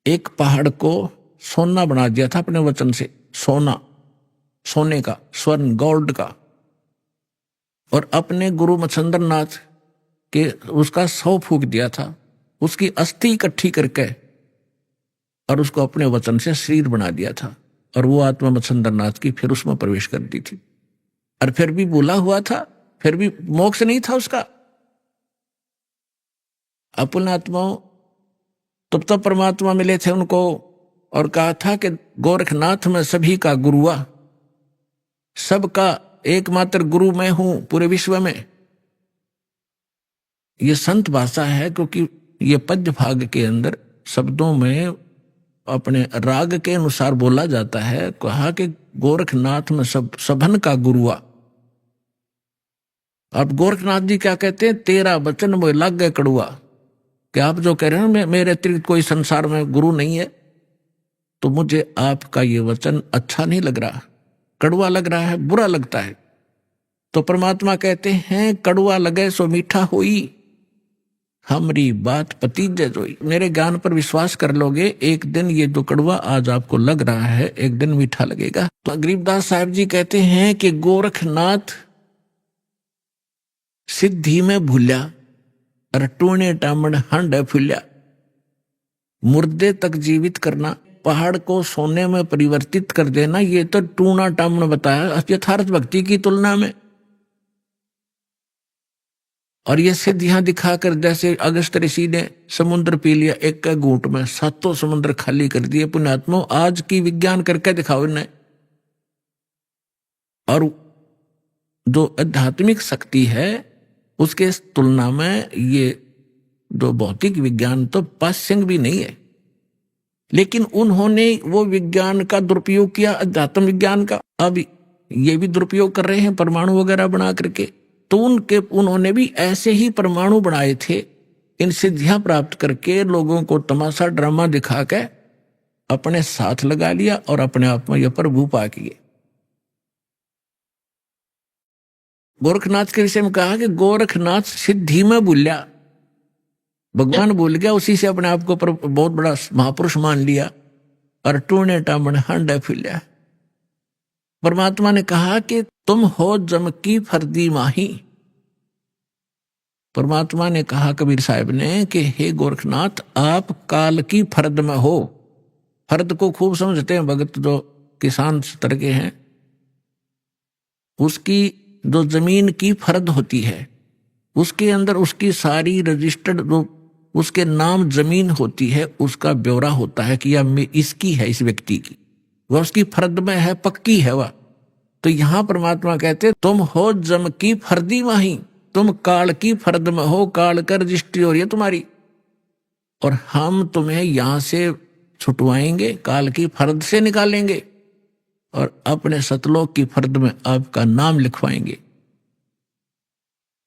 एक पहाड़ को सोना बना दिया था अपने वचन से, सोना, सोने का, स्वर्ण, गोल्ड का, और अपने गुरु मच्छिंद्र नाथ के उसका 100 फूक दिया था, उसकी अस्थि इकट्ठी करके और उसको अपने वचन से शरीर बना दिया था, और वो आत्मा मच्छिंद्र नाथ की फिर उसमें प्रवेश कर दी थी। और फिर भी बोला हुआ था, फिर भी मोक्ष नहीं था उसका। अपने आत्माओं तब परमात्मा मिले थे उनको और कहा था कि गोरखनाथ में सभी का गुरुआ, सबका एकमात्र गुरु मैं हूं पूरे विश्व में। ये संत भाषा है, क्योंकि ये पद्य भाग के अंदर शब्दों में अपने राग के अनुसार बोला जाता है। कहा कि गोरखनाथ में सबन का गुरुआ। अब गोरखनाथ जी क्या कहते हैं, तेरा वचन मोय लागे कड़ुआ, कि आप जो कह रहे हैं मेरे अतिरिक्त कोई संसार में गुरु नहीं है, तो मुझे आपका ये वचन अच्छा नहीं लग रहा, कड़वा लग रहा है, बुरा लगता है। तो परमात्मा कहते हैं कड़वा लगे सो मीठा होई, हमारी बात पतीजे जोई। मेरे ज्ञान पर विश्वास कर लोगे, एक दिन ये जो कड़वा आज आपको लग रहा है एक दिन मीठा लगेगा। तो गरीबदास साहब जी कहते हैं कि गोरखनाथ सिद्धि में भूल्या और टूने टामण हंड फुल्या। मुर्दे तक जीवित करना, पहाड़ को सोने में परिवर्तित कर देना, ये तो टूना टामण बताया यथार्थ भक्ति की तुलना में। और ये सिद्ध यहां दिखाकर, जैसे अगस्त ऋषि ने समुद्र पी लिया एक घूंट में, 7 समुद्र खाली कर दिए। पुण्यात्मा आज की विज्ञान करके दिखाओ इन्हें। और जो आध्यात्मिक शक्ति है उसके तुलना में ये जो भौतिक विज्ञान तो पास्यंग भी नहीं है। लेकिन उन्होंने वो विज्ञान का दुरुपयोग किया, अध्यात्म विज्ञान का। अब ये भी दुरुपयोग कर रहे हैं परमाणु वगैरह बना करके। तो उन्होंने भी ऐसे ही परमाणु बनाए थे, इन सिद्धियां प्राप्त करके लोगों को तमाशा ड्रामा दिखा के अपने साथ लगा लिया और अपने आप में यह प्रभु पा किए। गोरखनाथ के विषय में कहा कि गोरखनाथ सिद्धि में भूल्या, भगवान भूल गया, उसी से अपने आप को बहुत बड़ा महापुरुष मान लिया और टूने टामण हंडे फिल्या। परमात्मा ने कहा कि तुम हो जम की फर्दी माही। परमात्मा ने कहा कबीर साहब ने कि हे गोरखनाथ, आप काल की फर्द में हो। फर्द को खूब समझते हैं भगत जो किसान स्तर के हैं। उसकी जो जमीन की फर्द होती है उसके अंदर उसकी सारी रजिस्टर्ड जो उसके नाम जमीन होती है, उसका ब्यौरा होता है कि यह इसकी है, इस व्यक्ति की, वह उसकी फर्द में है, पक्की है वह। तो यहां परमात्मा कहते तुम हो जम की फर्दी माही, तुम काल की फर्द में हो, काल का रजिस्ट्री हो रही है तुम्हारी, और हम तुम्हें यहां से छुटवाएंगे, काल की फर्द से निकालेंगे और अपने सतलोक की फर्द में आपका नाम लिखवाएंगे।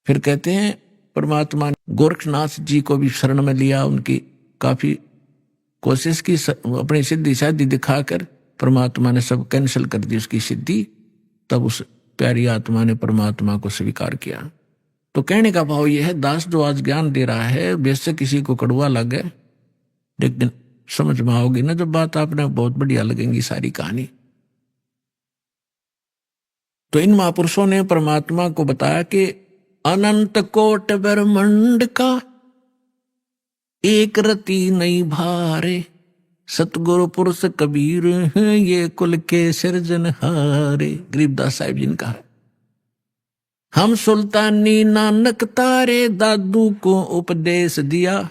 फिर कहते हैं परमात्मा ने गोरखनाथ जी को भी शरण में लिया, उनकी काफी कोशिश की, अपनी सिद्धि शादी दिखाकर परमात्मा ने सब कैंसिल कर दी उसकी सिद्धि। तब उस प्यारी आत्मा ने परमात्मा को स्वीकार किया। तो कहने का भाव यह है, दास जो आज ज्ञान दे रहा है वैसे किसी को कड़वा लगे, लेकिन समझ में आओगी ना जब बात, आपने बहुत बढ़िया लगेंगी सारी कहानी। तो इन महापुरुषों ने परमात्मा को बताया कि अनंत कोट ब्रह्मांड का एक रति नहीं भारे, सतगुरु पुरुष कबीर हैं ये कुल के सिरजनहारे। गरीबदास साहिब जी ने कहा, हम सुल्तानी नानक तारे दादू को उपदेश दिया,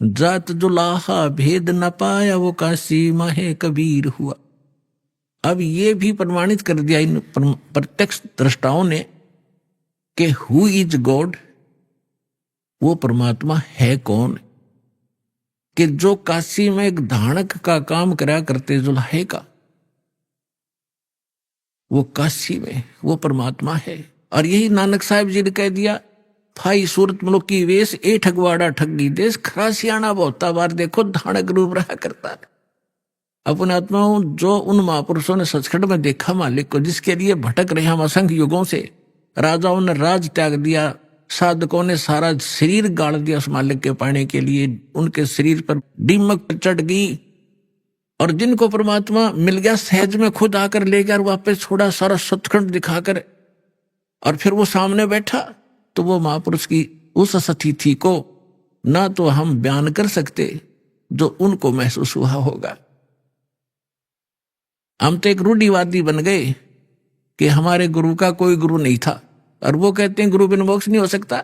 जात जुलाहा भेद न पाया वो काशी माहे कबीर हुआ। अब ये भी प्रमाणित कर दिया इन प्रत्यक्ष दृष्टाओं ने कि हु इज गॉड, वो परमात्मा है कौन, कि जो काशी में एक धानक का काम करा करते जुलाहे का, वो काशी में वो परमात्मा है। और यही नानक साहिब जी ने कह दिया, फाई सूरत मुल्क की वेश ए ठगवाड़ा ठगी देश, खरासियाना बहुता बार देखो धानक रूप रहा करता है। अपने आत्माओं, जो उन महापुरुषों ने सचखंड में देखा मालिक को, जिसके लिए भटक रहे हम असंख्य युगों से, राजाओं ने राज त्याग दिया, साधकों ने सारा शरीर गाड़ दिया उस मालिक के पाने के लिए, उनके शरीर पर दीमक चढ़ गई, और जिनको परमात्मा मिल गया सहज में खुद आकर ले गया और वापस छोड़ा, सारा सचखंड दिखाकर, और फिर वो सामने बैठा, तो वो महापुरुष की उस सतीथि को ना तो हम बयान कर सकते जो उनको महसूस हुआ होगा। हम तो एक रूढ़िवादी बन गए कि हमारे गुरु का कोई गुरु नहीं था, और वो कहते हैं गुरु बिन मोक्ष नहीं हो सकता।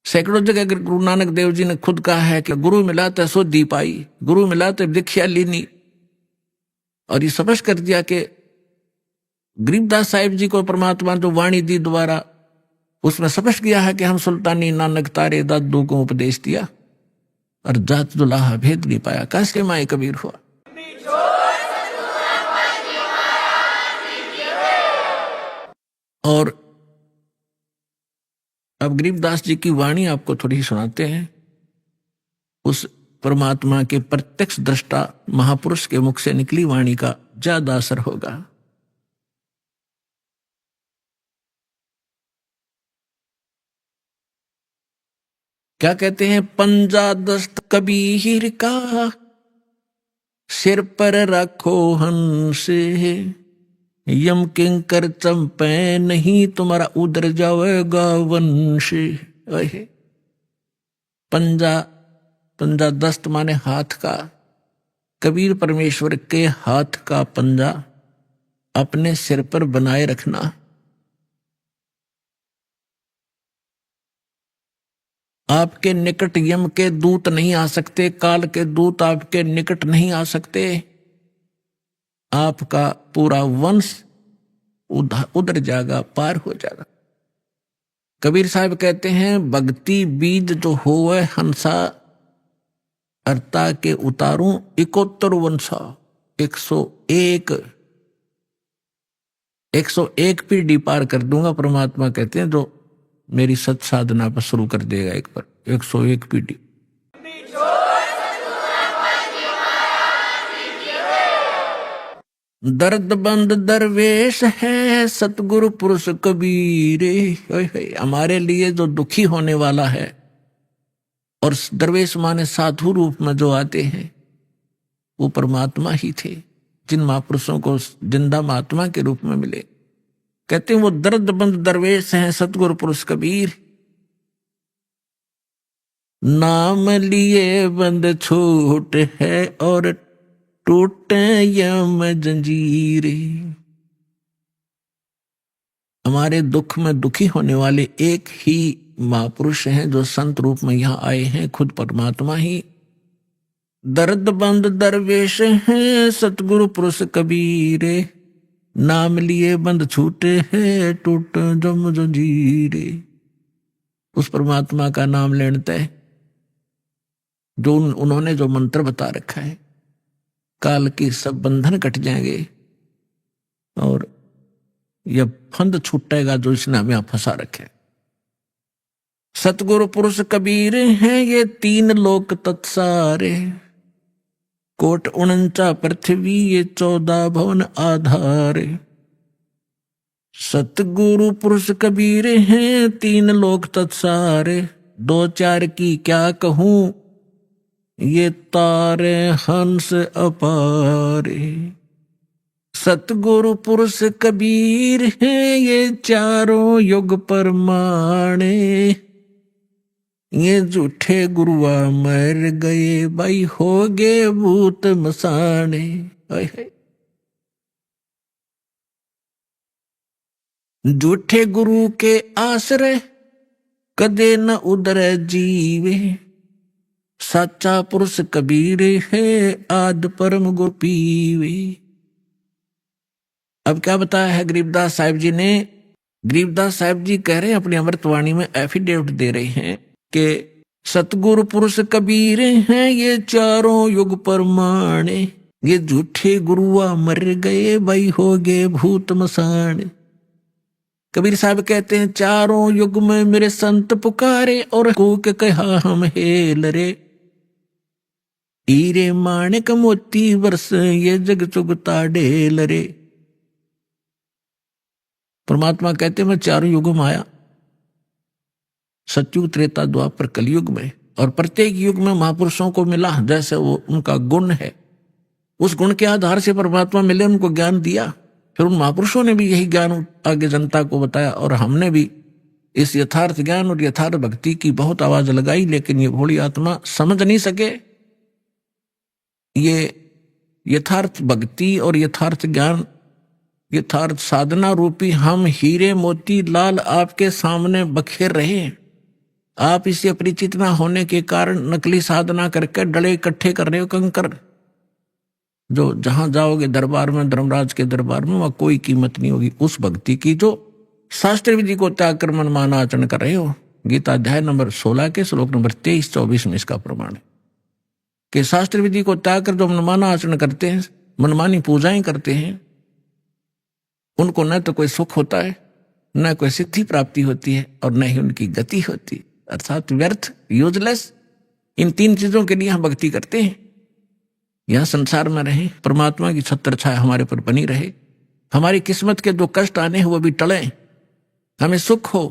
सैकड़ों जगह गुरु नानक देव जी ने खुद कहा है कि गुरु मिला तो शुद्धि पाई, गुरु मिला तो दीक्षा लीनी। और ये स्पष्ट कर दिया कि गरीबदास साहिब जी को परमात्मा जो वाणी दी द्वारा, उसमें स्पष्ट किया है कि हम सुल्तानी नानक तारे दादू को उपदेश दिया, और जात दुलाहा भेद नहीं पाया, कैसे माए कबीर हुआ। और अब गरीबदास जी की वाणी आपको थोड़ी सुनाते हैं, उस परमात्मा के प्रत्यक्ष दृष्टा महापुरुष के मुख से निकली वाणी का ज्यादा असर होगा। क्या कहते हैं, पंजा दस्त कबीर का सिर पर रखो हंस, यम किंकर चंपे नहीं तुम्हारा उधर जाएगा वंश। पंजा, पंजा दस्त माने हाथ का, कबीर परमेश्वर के हाथ का पंजा अपने सिर पर बनाए रखना। आपके निकट यम के दूत नहीं आ सकते, काल के दूत आपके निकट नहीं आ सकते, आपका पूरा वंश उधर जाएगा, पार हो जाएगा। कबीर साहब कहते हैं, भक्ति बीज जो होवे हंसा, अर्ता के उतारूं 71 वंशा। 101 पीढ़ी पार कर दूंगा, परमात्मा कहते हैं, जो मेरी सत साधना पर शुरू कर देगा एक पर 101 पीढ़ी। दर्द बंद दरवेश है सतगुरु पुरुष कबीरे। हमारे लिए जो दुखी होने वाला है, और दरवेश माने साधु रूप में जो आते हैं, वो परमात्मा ही थे, जिन महापुरुषों को जिंदा महात्मा के रूप में मिले। कहते हैं वो दर्द बंद दरवेश हैं सतगुरु पुरुष कबीर, नाम लिए बंद छूट है और टूटे यम जंजीरे। हमारे दुख में दुखी होने वाले एक ही महापुरुष हैं जो संत रूप में यहाँ आए हैं, खुद परमात्मा ही। दर्द बंद दरवेश हैं सतगुरु पुरुष कबीरे, नाम लिए बंद छूटे हैं टूट जम जंजीरे। उस परमात्मा का नाम लेने तय जो उन्होंने जो मंत्र बता रखा है, काल की सब बंधन कट जाएंगे और यह फंद छूटेगा जो इसने हमें फंसा रखे। सतगुरु पुरुष कबीर हैं ये 3 लोक तत्सारे, कोट 49 पृथ्वी ये 14 भवन आधारे। सतगुरु पुरुष कबीर हैं 3 लोक तत्सारे, 2-4 की क्या कहूं ये तारे हंस अपारे। सतगुरु पुरुष कबीर हैं ये चारों युग परमाणे, ये झूठे गुरुआ मर गए भाई हो गए भूत मसाने। झूठे गुरु के आश्रय कदे न उदर जीवे, सच्चा पुरुष कबीर है आद परम गुरु पीवे। अब क्या बताया है गरीबदास साहिब जी ने? गरीबदास साहिब जी कह रहे हैं अपनी अमृतवाणी में, एफिडेविट दे रहे हैं कि सतगुरु पुरुष कबीर हैं ये चारों युग परमाणे, ये झूठे गुरुआ मर गए भाई हो गए भूत मसाने। कबीर साहब कहते हैं चारों युग में मेरे संत पुकारे और कूक कहा हम हेल रे, हीरे माणिक मोती वर्ष ये जग चुगता ढेल रे। परमात्मा कहते हैं मैं चारों युगों में आया, सतयुग त्रेता द्वापर कलयुग में, और प्रत्येक युग में महापुरुषों को मिला जैसे वो उनका गुण है, उस गुण के आधार से परमात्मा मिले, उनको ज्ञान दिया। फिर उन महापुरुषों ने भी यही ज्ञान आगे जनता को बताया, और हमने भी इस यथार्थ ज्ञान और यथार्थ भक्ति की बहुत आवाज लगाई, लेकिन ये भोली आत्मा समझ नहीं सके। ये यथार्थ भक्ति और यथार्थ ज्ञान, यथार्थ साधना रूपी हम हीरे मोती लाल आपके सामने बखेर रहे हैं। आप इससे परिचित ना होने के कारण नकली साधना करके डले इकट्ठे कर रहे हो कंकर, जो जहां जाओगे दरबार में, धर्मराज के दरबार में, वहां कोई कीमत नहीं होगी उस भक्ति की जो शास्त्र विधि को त्याग कर मनमाना आचरण कर रहे हो। गीता अध्याय नंबर 16 के श्लोक नंबर 23-24 में इसका प्रमाण है कि शास्त्र विधि को त्याग कर जो मनमाना आचरण करते हैं, मनमानी पूजाएं करते हैं, उनको न तो कोई सुख होता है, न कोई सिद्धि प्राप्ति होती है, और न ही उनकी गति होती, अर्थात व्यर्थ, यूजलेस। इन तीन चीजों के लिए हम भक्ति करते हैं। यह संसार में रहे, परमात्मा की छत्र छाया हमारे पर बनी रहे, हमारी किस्मत के जो कष्ट आने हैं वो भी टले, हमें सुख हो,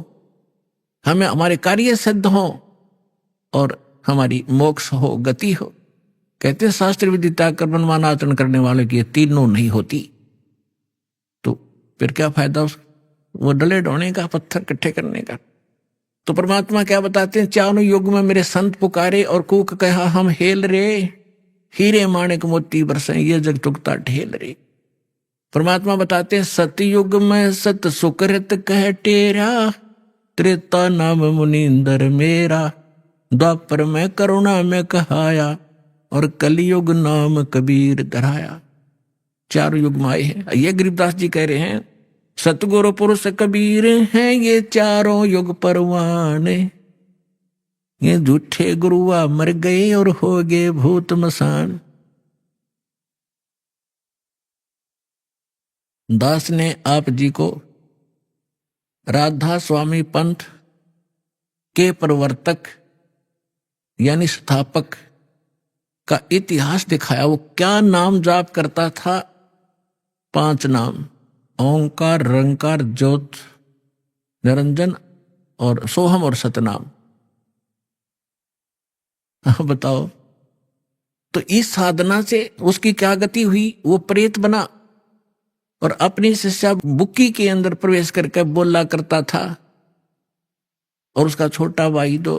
हमें हमारे कार्य सिद्ध हो, और हमारी मोक्ष हो, गति हो। कहते हैं शास्त्र विधि त्याग कर मनमाना आचरण करने वाले की ये तीनों नहीं होती, तो फिर क्या फायदा वो डले ढोने का, पत्थर इकट्ठे करने का। तो परमात्मा क्या बताते हैं, चारों युग में मेरे संत पुकारे और कूक कहा हम हेल रे, हीरे माणिक मोती बरसे ये जग चुगता ढेल रे। परमात्मा बताते हैं सतयुग में सत सुकृत कह टेरा, त्रेता नाम मुनिंदर मेरा, द्वापर में करुणा में कहाया, और कलयुग नाम कबीर धराया। चारों युग में आए हैं। ये गरीबदास जी कह रहे हैं सतगुरु पुरुष कबीर हैं ये चारों युग परवाने, ये झूठे गुरुआ मर गए और हो गए भूत मसान। दास ने आप जी को राधा स्वामी पंथ के प्रवर्तक यानी स्थापक का इतिहास दिखाया। वो क्या नाम जाप करता था? 5 नाम, ओंकार, रंकार, ज्योत, निरंजन और सोहम और सतनाम। बताओ, तो इस साधना से उसकी क्या गति हुई? वो प्रेत बना और अपनी शिष्या बुक्की के अंदर प्रवेश करके बोला करता था, और उसका छोटा भाई तो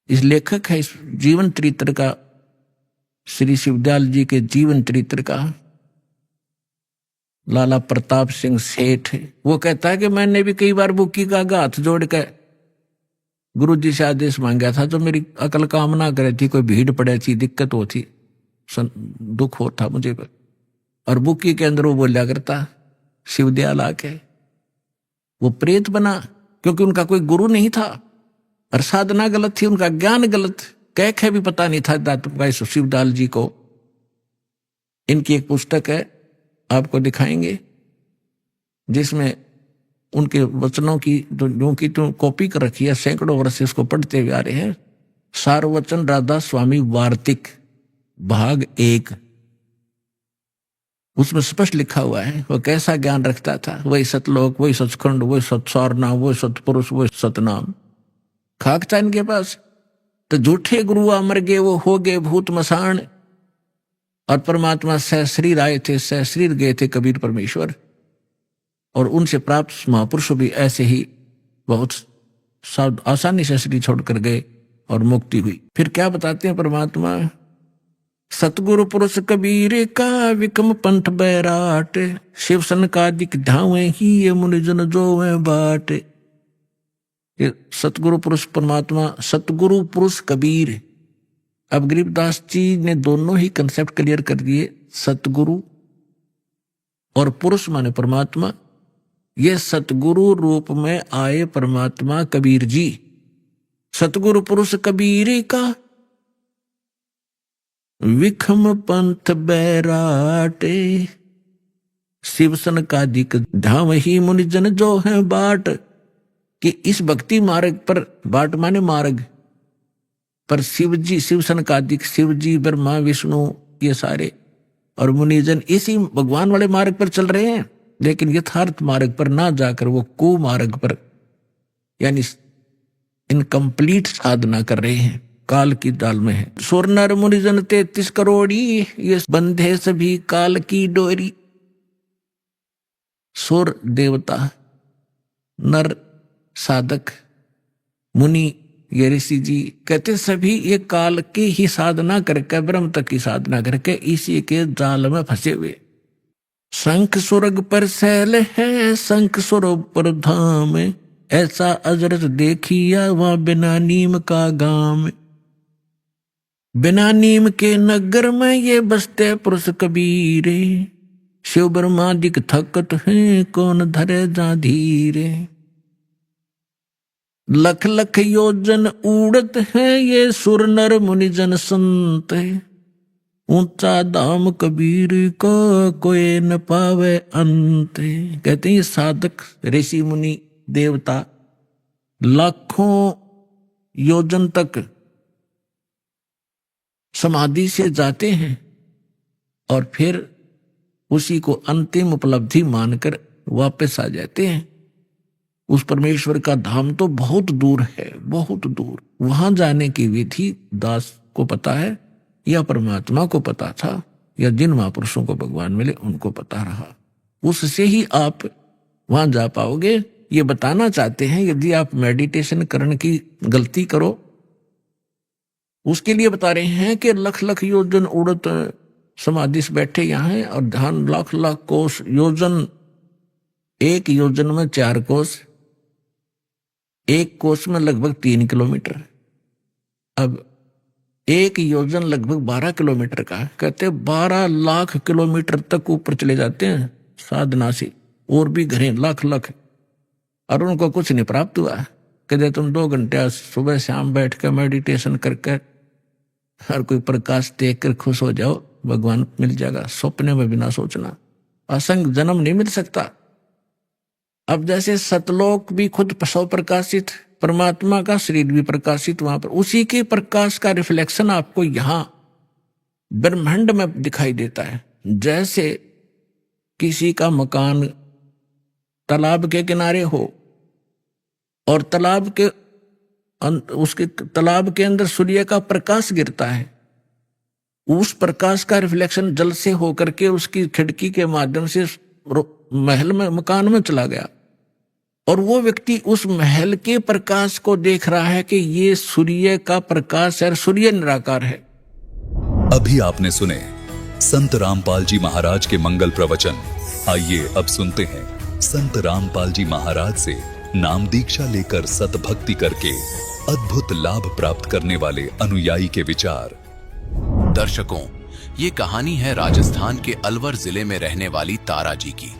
इस लेखक है इस जीवन चरित्र का, श्री शिवदयाल जी के जीवन चरित्र का, लाला प्रताप सिंह सेठ। वो कहता है कि मैंने भी कई बार बुक्की का हाथ जोड़ के गुरु जी से आदेश मांगा था, जो मेरी अकल काम ना करे थी, कोई भीड़ पड़े थी, दिक्कत होती, दुख होता मुझे पर। और बुक्की के अंदर वो बोला करता शिवदयाल आके। वो प्रेत बना क्योंकि उनका कोई गुरु नहीं था, और साधना गलत थी, उनका ज्ञान गलत, कह भी पता नहीं था दाता शिवदयाल जी को। इनकी एक पुस्तक है, आपको दिखाएंगे, जिसमें उनके वचनों की जो की तो कॉपी कर रखी है, सैकड़ों वर्ष से उसको पढ़ते हुए आ रहे हैं। सारवचन राधा स्वामी वार्तिक भाग 1, उसमें स्पष्ट लिखा हुआ है वो कैसा ज्ञान रखता था। वही सतलोक, वही सचखंड, वही सत्सारना, वही सतपुरुष, वही सतनाम। खाक था इनके पास। तो झूठे गुरुआ मर गए, वो हो गए भूत मसान। और परमात्मा सहशरीर आए थे, सहशरीर गए थे कबीर परमेश्वर, और उनसे प्राप्त महापुरुष भी ऐसे ही बहुत आसानी से शरीर छोड़कर गए और मुक्ति हुई। फिर क्या बताते हैं परमात्मा, सतगुरु पुरुष कबीर का विकम पंथ बैराट, शिव सन का दिक धावे ही ये मुनिजन जो में बाट। ये सतगुरु पुरुष परमात्मा, सतगुरु पुरुष कबीर। अब गरीबदास जी ने दोनों ही कंसेप्ट क्लियर कर दिए, सतगुरु और पुरुष माने परमात्मा। ये सतगुरु रूप में आए परमात्मा कबीर जी। सतगुरु पुरुष कबीर का विखम पंथ बैराटे, शिव सन का दिक धाम ही मुनिजन जो है बाट। कि इस भक्ति मार्ग पर, बाट माने मार्ग पर, शिव जी, शिव सन का दिक, शिव जी, ब्रह्मा विष्णु ये सारे और मुनिजन इसी भगवान वाले मार्ग पर चल रहे हैं, लेकिन यथार्थ मार्ग पर ना जाकर वो कुमार्ग पर यानी इनकम्प्लीट साधना कर रहे हैं, काल की दाल में है। सुर नर मुनिजन 33 करोड़ी, ये बंधे सभी काल की डोरी। सुर देवता, नर साधक, मुनि ये ऋषि जी, कहते सभी ये काल की ही साधना करके, ब्रह्म तक की साधना करके इसी के जाल में फंसे हुए। शंख सुरग पर सैल है, शंख सुर पर धाम, ऐसा अजरत देखिया वहां बिना नीम का गाम। बिना नीम के नगर में ये बसते पुरुष कबीरे, शिव ब्रह्मादिक थकत है कौन धरे जा धीरे। लख लख योजन उड़त है ये सुर नर मुनिजन संत, ऊंचा धाम कबीर का कोई न पावे अंत। कहते हैं ये साधक ऋषि मुनि देवता लाखों योजन तक समाधि से जाते हैं और फिर उसी को अंतिम उपलब्धि मानकर वापस आ जाते हैं। उस परमेश्वर का धाम तो बहुत दूर है, बहुत दूर। वहां जाने की विधि दास को पता है या परमात्मा को पता था, या जिन महापुरुषों को भगवान मिले उनको पता रहा, उससे ही आप वहां जा पाओगे। ये बताना चाहते हैं यदि आप मेडिटेशन करने की गलती करो, उसके लिए बता रहे हैं कि लख लख योजन उड़त समाधि से बैठे यहाँ हैं और ध्यान लाख लाख कोस योजन, एक योजन में 4 कोस, एक कोस में लगभग 3 किलोमीटर। अब एक योजन लगभग 12 किलोमीटर का, कहते 12 लाख किलोमीटर तक ऊपर चले जाते हैं साधना से, और भी घरें लाख लाख, और उनको कुछ नहीं प्राप्त हुआ। कहते तुम 2 घंटे सुबह शाम बैठ कर मेडिटेशन करके हर कोई प्रकाश देख कर खुश हो जाओ, भगवान मिल जाएगा, सपने में बिना सोचना। असंग जन्म नहीं मिल सकता। अब जैसे सतलोक भी खुद सौ प्रकाशित, परमात्मा का शरीर भी प्रकाशित, वहां पर उसी के प्रकाश का रिफ्लेक्शन आपको यहां ब्रह्मांड में दिखाई देता है। जैसे किसी का मकान तालाब के किनारे हो और तालाब के उसके तालाब के अंदर सूर्य का प्रकाश गिरता है, उस प्रकाश का रिफ्लेक्शन जल से होकर के उसकी खिड़की के माध्यम से महल में, मकान में चला गया, और वो व्यक्ति उस महल के प्रकाश को देख रहा है कि ये सूर्य का प्रकाश है, सूर्य निराकार है। अभी आपने सुने संत रामपाल जी महाराज के मंगल प्रवचन। आइए अब सुनते हैं संत रामपाल जी महाराज से नाम दीक्षा लेकर सतभक्ति करके अद्भुत लाभ प्राप्त करने वाले अनुयायी के विचार। दर्शकों, ये कहानी है राजस्थान के अलवर जिले में रहने वाली तारा जी की,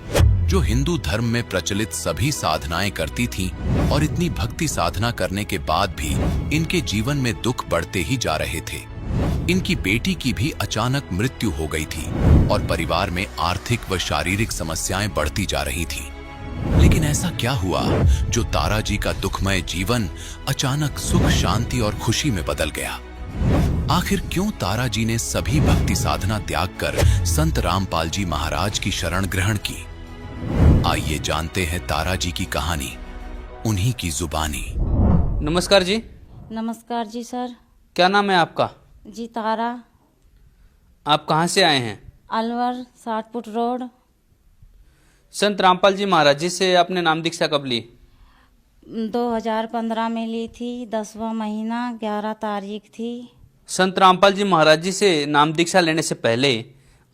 जो हिंदू धर्म में प्रचलित सभी साधनाएं करती थीं और इतनी भक्ति साधना करने के बाद भी इनके जीवन में दुख बढ़ते ही जा रहे थे। इनकी बेटी की भी अचानक मृत्यु हो गई थी और परिवार में आर्थिक व शारीरिक समस्याएं बढ़ती जा रही थीं। लेकिन ऐसा क्या हुआ जो तारा जी का दुखमय जीवन अचानक सुख, शांति और खुशी में बदल गया? आखिर क्यों तारा जी ने सभी भक्ति साधना त्याग कर संत रामपाल जी महाराज की शरण ग्रहण की? आइए जानते हैं तारा जी की कहानी, उन्हीं की जुबानी। नमस्कार जी। नमस्कार जी सर। क्या नाम है आपका? जी तारा। आप कहाँ से आए हैं? Alwar 60 foot road. संत रामपाल जी महाराज जी से आपने नाम दीक्षा कब ली? 2015 में ली थी, 10वां महीना 11 तारीख थी। संत रामपाल जी महाराज जी से नाम दीक्षा लेने से पहले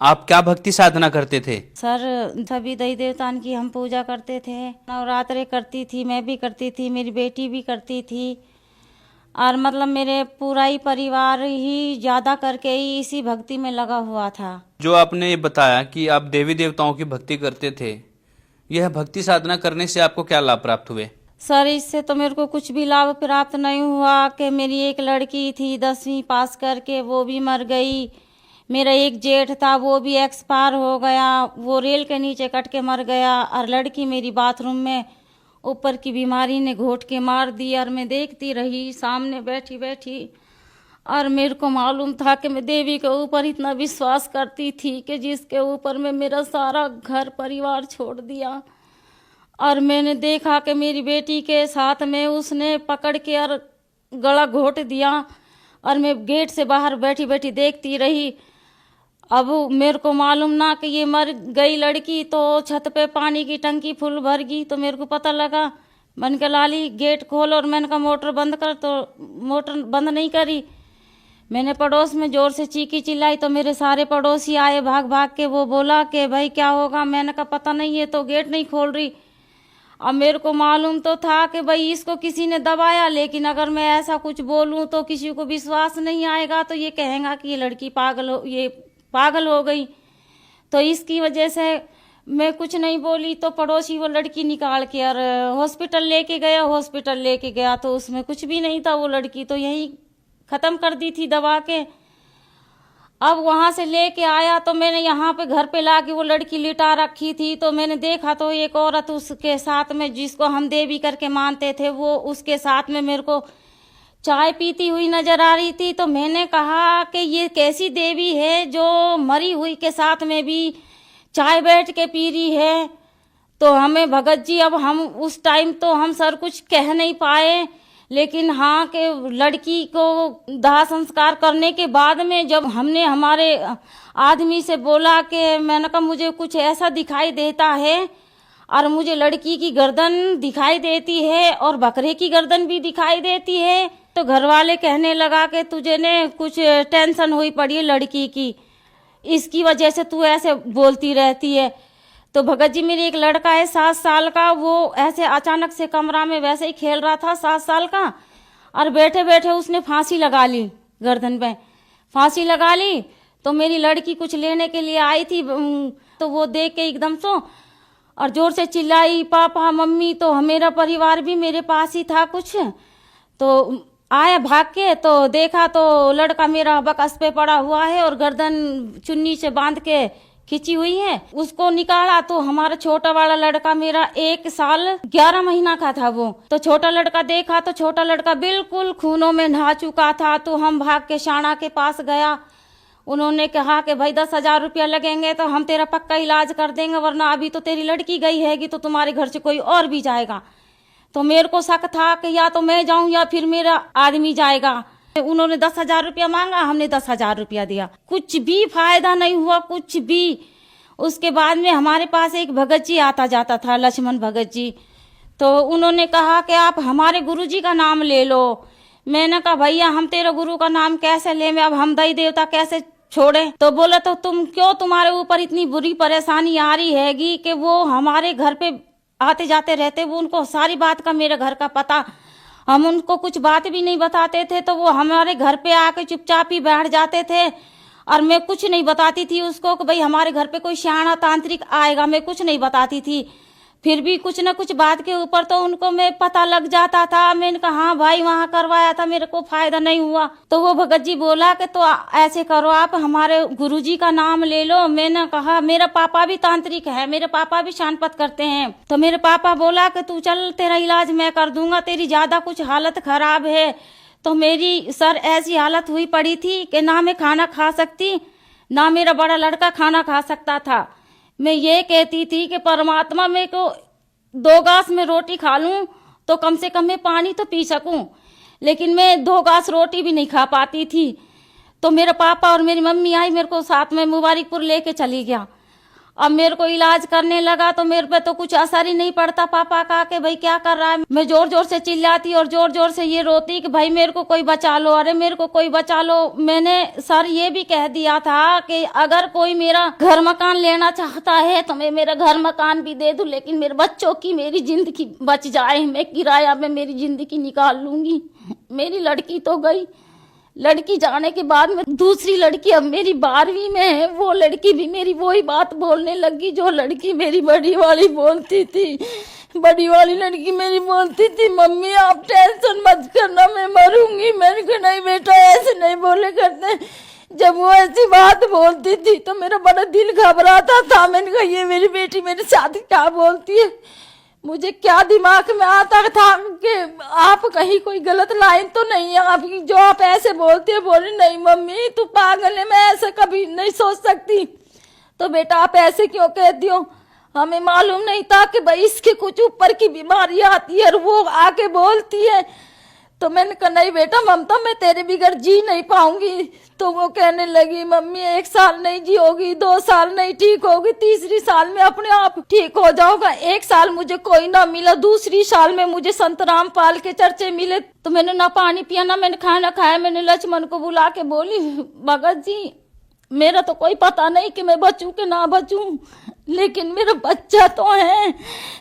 आप क्या भक्ति साधना करते थे? सर सभी देवी देवताओं की हम पूजा करते थे, नवरात्रे करती थी, मैं भी करती थी, मेरी बेटी भी करती थी, और मतलब मेरे पूरा ही परिवार ही ज़्यादा करके ही इसी भक्ति में लगा हुआ था। जो आपने ये बताया कि आप देवी देवताओं की भक्ति करते थे, यह भक्ति साधना करने से आपको क्या लाभ प्राप्त हुए? सर इससे तो मेरे को कुछ भी लाभ प्राप्त नहीं हुआ कि मेरी एक लड़की थी 10वीं पास करके, वो भी मर गई। मेरा एक जेठ था, वो भी एक्सपायर हो गया, वो रेल के नीचे कट के मर गया। और लड़की मेरी बाथरूम में ऊपर की बीमारी ने घोट के मार दी। और मैं देखती रही सामने बैठी बैठी, और मेरे को मालूम था कि मैं देवी के ऊपर इतना विश्वास करती थी कि जिसके ऊपर मैं मेरा सारा घर परिवार छोड़ दिया। और मैंने देखा कि मेरी बेटी के साथ में उसने पकड़ के और गला घोट दिया, और मैं गेट से बाहर बैठी बैठी देखती रही। अब मेरे को मालूम ना कि ये मर गई लड़की, तो छत पे पानी की टंकी फुल भर गई। तो मेरे को पता लगा, बन के लाली गेट खोल, और मैंने कहा मोटर बंद कर, तो मोटर बंद नहीं करी। मैंने पड़ोस में जोर से चीखी चिल्लाई, तो मेरे सारे पड़ोसी आए भाग भाग के। वो बोला कि भाई क्या होगा? मैंने कहा पता नहीं है, तो गेट नहीं खोल रही। अब मेरे को मालूम तो था कि भाई इसको किसी ने दबाया, लेकिन अगर मैं ऐसा कुछ बोलूं तो किसी को विश्वास नहीं आएगा, तो ये कहेगा कि ये लड़की पागल हो गई। तो इसकी वजह से मैं कुछ नहीं बोली। तो पड़ोसी वो लड़की निकाल के और हॉस्पिटल लेके गया, तो उसमें कुछ भी नहीं था। वो लड़की तो यही ख़त्म कर दी थी दबा के। अब वहाँ से लेके आया तो मैंने यहाँ पे घर पे ला के वो लड़की लिटा रखी थी। तो मैंने देखा तो एक औरत उसके साथ में, जिसको हम देवी करके मानते थे, वो उसके साथ में मेरे को चाय पीती हुई नजर आ रही थी। तो मैंने कहा कि ये कैसी देवी है जो मरी हुई के साथ में भी चाय बैठ के पी रही है। तो हमें भगत जी, अब हम उस टाइम तो हम सर कुछ कह नहीं पाए, लेकिन हाँ कि लड़की को दाह संस्कार करने के बाद में जब हमने हमारे आदमी से बोला कि मैंने कहा मुझे कुछ ऐसा दिखाई देता है, और मुझे लड़की की गर्दन दिखाई देती है और बकरे की गर्दन भी दिखाई देती है। तो घर वाले कहने लगा कि तुझे ने कुछ टेंशन हुई पड़ी है लड़की की, इसकी वजह से तू ऐसे बोलती रहती है। तो भगत जी मेरी एक लड़का है 7 साल का, वो ऐसे अचानक से कमरा में वैसे ही खेल रहा था 7 साल का, और बैठे बैठे उसने फांसी लगा ली, गर्दन पे फांसी लगा ली। तो मेरी लड़की कुछ लेने के लिए आई थी, तो वो देख के एकदम से और जोर से चिल्लाई पापा मम्मी। तो मेरा परिवार भी मेरे पास ही था कुछ, तो आया भाग के, तो देखा तो लड़का मेरा बकस पे पड़ा हुआ है और गर्दन चुन्नी से बांध के खिंची हुई है। उसको निकाला तो हमारा छोटा वाला लड़का मेरा 1 साल 11 महीना का था वो। तो छोटा लड़का देखा तो छोटा लड़का बिल्कुल खूनों में नहा चुका था। तो हम भाग के शाणा के पास गया, उन्होंने कहा कि भाई 10,000 रुपया लगेंगे तो हम तेरा पक्का इलाज कर देंगे, वरना अभी तो तेरी लड़की गई हैगी तो तुम्हारे घर से कोई और भी जाएगा। तो मेरे को शक था कि या तो मैं जाऊं या फिर मेरा आदमी जाएगा। उन्होंने 10,000 रुपया मांगा, हमने 10,000 रुपया दिया, कुछ भी फायदा नहीं हुआ, कुछ भी। उसके बाद में हमारे पास एक भगत जी आता जाता था, लक्ष्मण भगत जी। तो उन्होंने कहा कि आप हमारे गुरुजी का नाम ले लो। मैंने कहा भैया हम तेरे गुरु का नाम कैसे ले, मैं अब हम दई देवता कैसे छोड़े। तो बोले तो तुम क्यों, तुम्हारे ऊपर इतनी बुरी परेशानी आ रही हैगी कि वो हमारे घर पे आते जाते रहते, वो उनको सारी बात का मेरे घर का पता, हम उनको कुछ बात भी नहीं बताते थे। तो वो हमारे घर पे आके चुपचाप ही बैठ जाते थे, और मैं कुछ नहीं बताती थी उसको कि भाई हमारे घर पे कोई शाणा तांत्रिक आएगा, मैं कुछ नहीं बताती थी। फिर भी कुछ न कुछ बात के ऊपर तो उनको मैं पता लग जाता था। मैंने कहा हाँ भाई वहाँ करवाया था, मेरे को फायदा नहीं हुआ। तो वो भगत जी बोला कि तो ऐसे करो, आप हमारे गुरुजी का नाम ले लो। मैंने कहा मेरा पापा भी तांत्रिक है, मेरे पापा भी शानपत करते हैं। तो मेरे पापा बोला कि तू चल तेरा इलाज मैं कर दूंगा, तेरी ज्यादा कुछ हालत खराब है। तो मेरी सर ऐसी हालत हुई पड़ी थी कि ना मैं खाना खा सकती, ना मेरा बड़ा लड़का खाना खा सकता था। मैं ये कहती थी कि परमात्मा मेरे को 2 गास में रोटी खा लूं तो कम से कम मैं पानी तो पी सकूं, लेकिन मैं 2 गास रोटी भी नहीं खा पाती थी। तो मेरे पापा और मेरी मम्मी आई, मेरे को साथ में मुबारकपुर लेके चली गया। अब मेरे को इलाज करने लगा तो मेरे पे तो कुछ असर ही नहीं पड़ता पापा का कि भाई क्या कर रहा है। मैं जोर जोर से चिल्लाती और जोर जोर से ये रोती कि भाई मेरे को कोई बचा लो, अरे मेरे को कोई बचा लो। मैंने सर ये भी कह दिया था कि अगर कोई मेरा घर मकान लेना चाहता है तो मैं मेरा घर मकान भी दे दूं, लेकिन मेरे बच्चों की मेरी जिंदगी बच जाए, मैं किराया में मेरी जिंदगी निकाल लूंगी। मेरी लड़की तो गई, लड़की जाने के बाद में दूसरी लड़की अब मेरी 12वीं में है। वो लड़की भी मेरी वही बात बोलने लगी जो लड़की मेरी बड़ी वाली बोलती थी। बड़ी वाली लड़की मेरी बोलती थी, मम्मी आप टेंशन मत करना, मैं मरूंगी। मैंने कहा नहीं बेटा ऐसे नहीं बोले करते। जब वो ऐसी बात बोलती थी तो मेरा बड़ा दिल घबराता था। मैंने कहा ये मेरी बेटी मेरे साथ क्या बोलती है। मुझे क्या दिमाग में आता था कि आप कहीं कोई गलत लाइन तो नहीं है आपकी जो आप ऐसे बोलते हैं। बोले नहीं मम्मी तू पागल है, मैं ऐसा कभी नहीं सोच सकती। तो बेटा आप ऐसे क्यों कहती हो? हमें मालूम नहीं था कि भाई इसके कुछ ऊपर की बीमारी आती है और वो आके बोलती है। तो मैंने कहा नहीं बेटा ममता मैं तेरे बिगड़ जी नहीं पाऊंगी। तो वो कहने लगी मम्मी 1 साल नहीं जी होगी, 2 साल नहीं ठीक होगी, तीसरी साल में अपने आप ठीक हो जाओगा। 1 साल मुझे कोई ना मिला, दूसरी साल में मुझे संत रामपाल के चर्चे मिले। तो मैंने ना पानी पिया ना मैंने खाना खाया। मैंने लक्ष्मण को बुला के बोली भगत जी मेरा तो कोई पता नहीं कि मैं बचूं कि ना बचूं, लेकिन मेरा बच्चा तो है।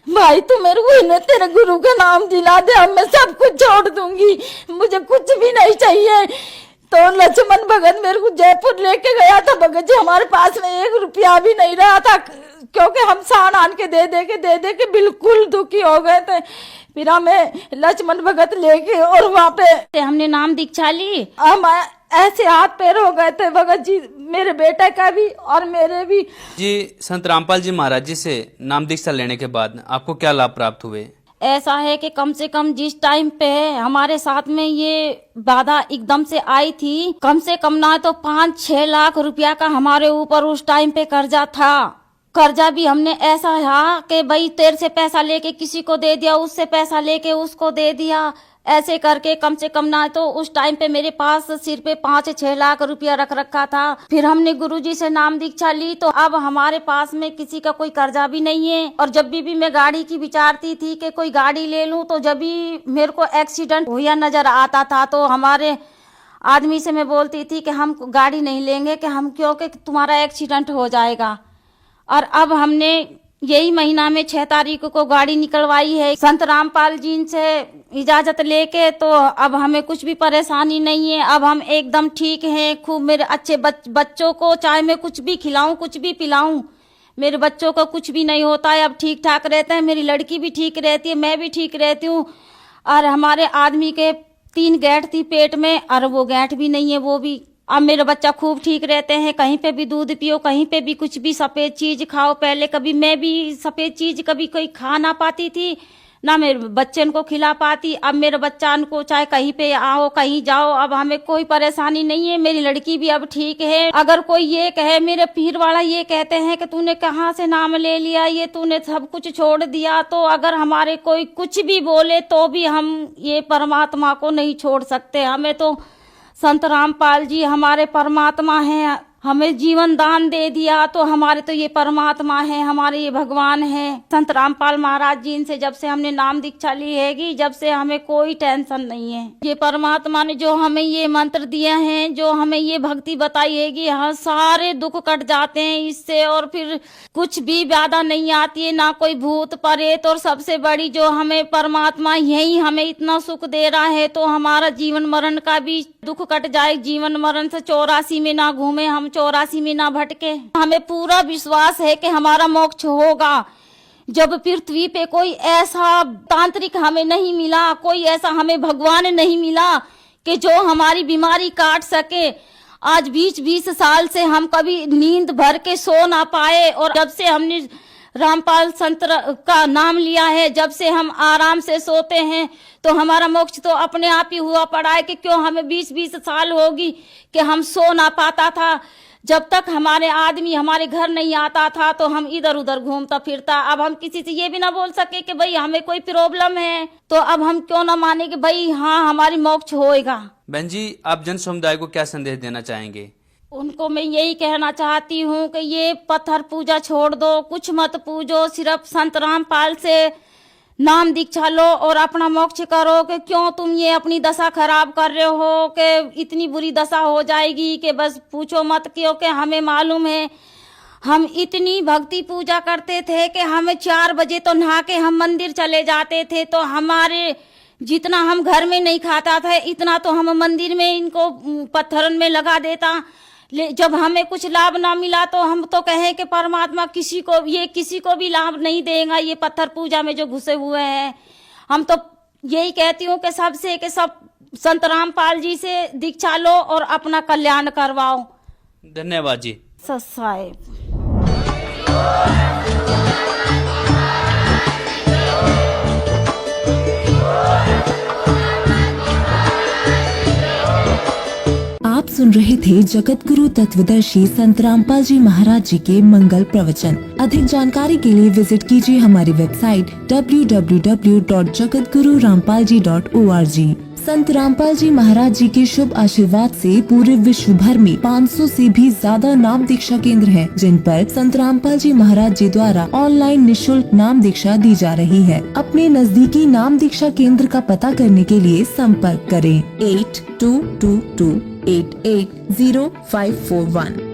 भाई तू मेरे को इन्हें तेरे गुरु का नाम दिला दे, अब मैं सब कुछ छोड़ दूंगी, मुझे कुछ भी नहीं चाहिए। तो लक्ष्मण भगत मेरे को जयपुर लेके गया था। भगत जी हमारे पास में 1 रुपया भी नहीं रहा था क्योंकि हम साण आन के दे दे के बिल्कुल दुखी हो गए थे। फिर हमें लक्ष्मण भगत लेके और वहाँ पे हमने नाम दीक्षा ली। हम ऐसे हाथ पैर हो गए थे भगत जी, मेरे बेटे का भी और मेरे भी। जी संत रामपाल जी महाराज जी से नाम दीक्षा लेने के बाद आपको क्या लाभ प्राप्त हुए? ऐसा है कि कम से कम जिस टाइम पे हमारे साथ में ये बाधा एकदम से आई थी, कम से कम ना तो 5-6 लाख रुपया का हमारे ऊपर उस टाइम पे कर्जा था। कर्जा भी हमने ऐसा है कि भाई तेरे से पैसा लेके किसी को दे दिया, उससे पैसा लेके उसको दे दिया, ऐसे करके कम से कम ना तो उस टाइम पे मेरे पास सिर पे 5-6 लाख रुपया रख रखा था। फिर हमने गुरुजी से नाम दीक्षा ली तो अब हमारे पास में किसी का कोई कर्जा भी नहीं है। और जब भी मैं गाड़ी की विचारती थी कि कोई गाड़ी ले लूं तो जब भी मेरे को एक्सीडेंट हुआ नजर आता था तो हमारे आदमी से मैं बोलती थी कि हम गाड़ी नहीं लेंगे कि हम क्योंकि तुम्हारा एक्सीडेंट हो जाएगा। और अब हमने यही महीना में 6 तारीख को गाड़ी निकलवाई है संत रामपाल जी से इजाजत लेके। तो अब हमें कुछ भी परेशानी नहीं है, अब हम एकदम ठीक हैं। खूब मेरे अच्छे बच्चों को चाहे मैं कुछ भी खिलाऊं कुछ भी पिलाऊं, मेरे बच्चों को कुछ भी नहीं होता है, अब ठीक ठाक रहते हैं। मेरी लड़की भी ठीक रहती है, मैं भी ठीक रहती हूँ। और हमारे आदमी के 3 गैठ थी पेट में और वो गैठ भी नहीं है, वो भी अब मेरे बच्चा खूब ठीक रहते हैं। कहीं पे भी दूध पियो, कहीं पे भी कुछ भी सफेद चीज खाओ। पहले कभी मैं भी सफेद चीज कभी कोई खा ना पाती थी, ना मेरे बच्चन को खिला पाती। अब मेरे बच्चा को चाहे कहीं पे आओ कहीं जाओ, अब हमें कोई परेशानी नहीं है। मेरी लड़की भी अब ठीक है। अगर कोई ये कहे, मेरे पीर वाला ये कहते हैं कि तूने कहाँ से नाम ले लिया, ये तूने सब कुछ छोड़ दिया, तो अगर हमारे कोई कुछ भी बोले तो भी हम ये परमात्मा को नहीं छोड़ सकते। हमें तो संत रामपाल जी हमारे परमात्मा हैं, हमें जीवन दान दे दिया तो हमारे तो ये परमात्मा है, हमारे ये भगवान है। संत रामपाल महाराज जी से जब से हमने नाम दीक्षा ली हैगी, जब से हमें कोई टेंशन नहीं है। ये परमात्मा ने जो हमें ये मंत्र दिए हैं, जो हमें ये भक्ति बताई हैगी, हाँ सारे दुख कट जाते हैं इससे। और फिर कुछ भी बाधा नहीं आती है, ना कोई भूत प्रेत। और सबसे बड़ी जो हमें परमात्मा यही हमें इतना सुख दे रहा है तो हमारा जीवन मरण का भी दुख कट जाए। जीवन मरण से 84 में ना घूमे हम, 84 में ना भटके। हमें पूरा विश्वास है कि हमारा मोक्ष होगा। जब पृथ्वी पे कोई ऐसा तांत्रिक हमें नहीं मिला, कोई ऐसा हमें भगवान नहीं मिला कि जो हमारी बीमारी काट सके। आज 20-20 साल से हम कभी नींद भर के सो ना पाए, और जब से हमने रामपाल संत का नाम लिया है, जब से हम आराम से सोते हैं, तो हमारा मोक्ष तो अपने आप ही हुआ पड़ा है। कि क्यों हमें 20-20 साल होगी कि हम सो ना पाता था। जब तक हमारे आदमी हमारे घर नहीं आता था तो हम इधर उधर घूमता फिरता। अब हम किसी से ये भी ना बोल सके कि भाई हमें कोई प्रॉब्लम है, तो अब हम क्यों ना माने कि भाई हाँ हमारी मोक्ष होएगा। बहन जी, आप जन समुदाय को क्या संदेश देना चाहेंगे? उनको मैं यही कहना चाहती हूँ कि ये पत्थर पूजा छोड़ दो, कुछ मत पूजो, सिर्फ संत रामपाल से नाम दीक्षा लो और अपना मोक्ष करो। कि क्यों तुम ये अपनी दशा खराब कर रहे हो, कि इतनी बुरी दशा हो जाएगी कि बस पूछो मत। क्योंकि हमें मालूम है, हम इतनी भक्ति पूजा करते थे कि हमें 4 बजे तो नहा के हम मंदिर चले जाते थे, तो हमारे जितना हम घर में नहीं खाता था इतना तो हम मंदिर में इनको पत्थरन में लगा देता। जब हमें कुछ लाभ ना मिला तो हम तो कहें कि परमात्मा किसी को भी लाभ नहीं देगा ये पत्थर पूजा में जो घुसे हुए हैं। हम तो यही कहती हूँ कि सबसे कि सब संत रामपाल जी से दीक्षा लो और अपना कल्याण करवाओ। धन्यवाद जी। साहेब आप सुन रहे थे जगत गुरु तत्वदर्शी संत रामपाल जी महाराज जी के मंगल प्रवचन। अधिक जानकारी के लिए विजिट कीजिए हमारी वेबसाइट www.jagatgururampalji.org। संत रामपाल जी महाराज जी के शुभ आशीर्वाद से पूरे विश्व भर में 500 से भी ज्यादा नाम दीक्षा केंद्र हैं, जिन पर संत रामपाल जी महाराज जी द्वारा ऑनलाइन निशुल्क नाम दीक्षा दी जा रही है। अपने नजदीकी नाम दीक्षा केंद्र का पता करने के लिए संपर्क करें 8222880541।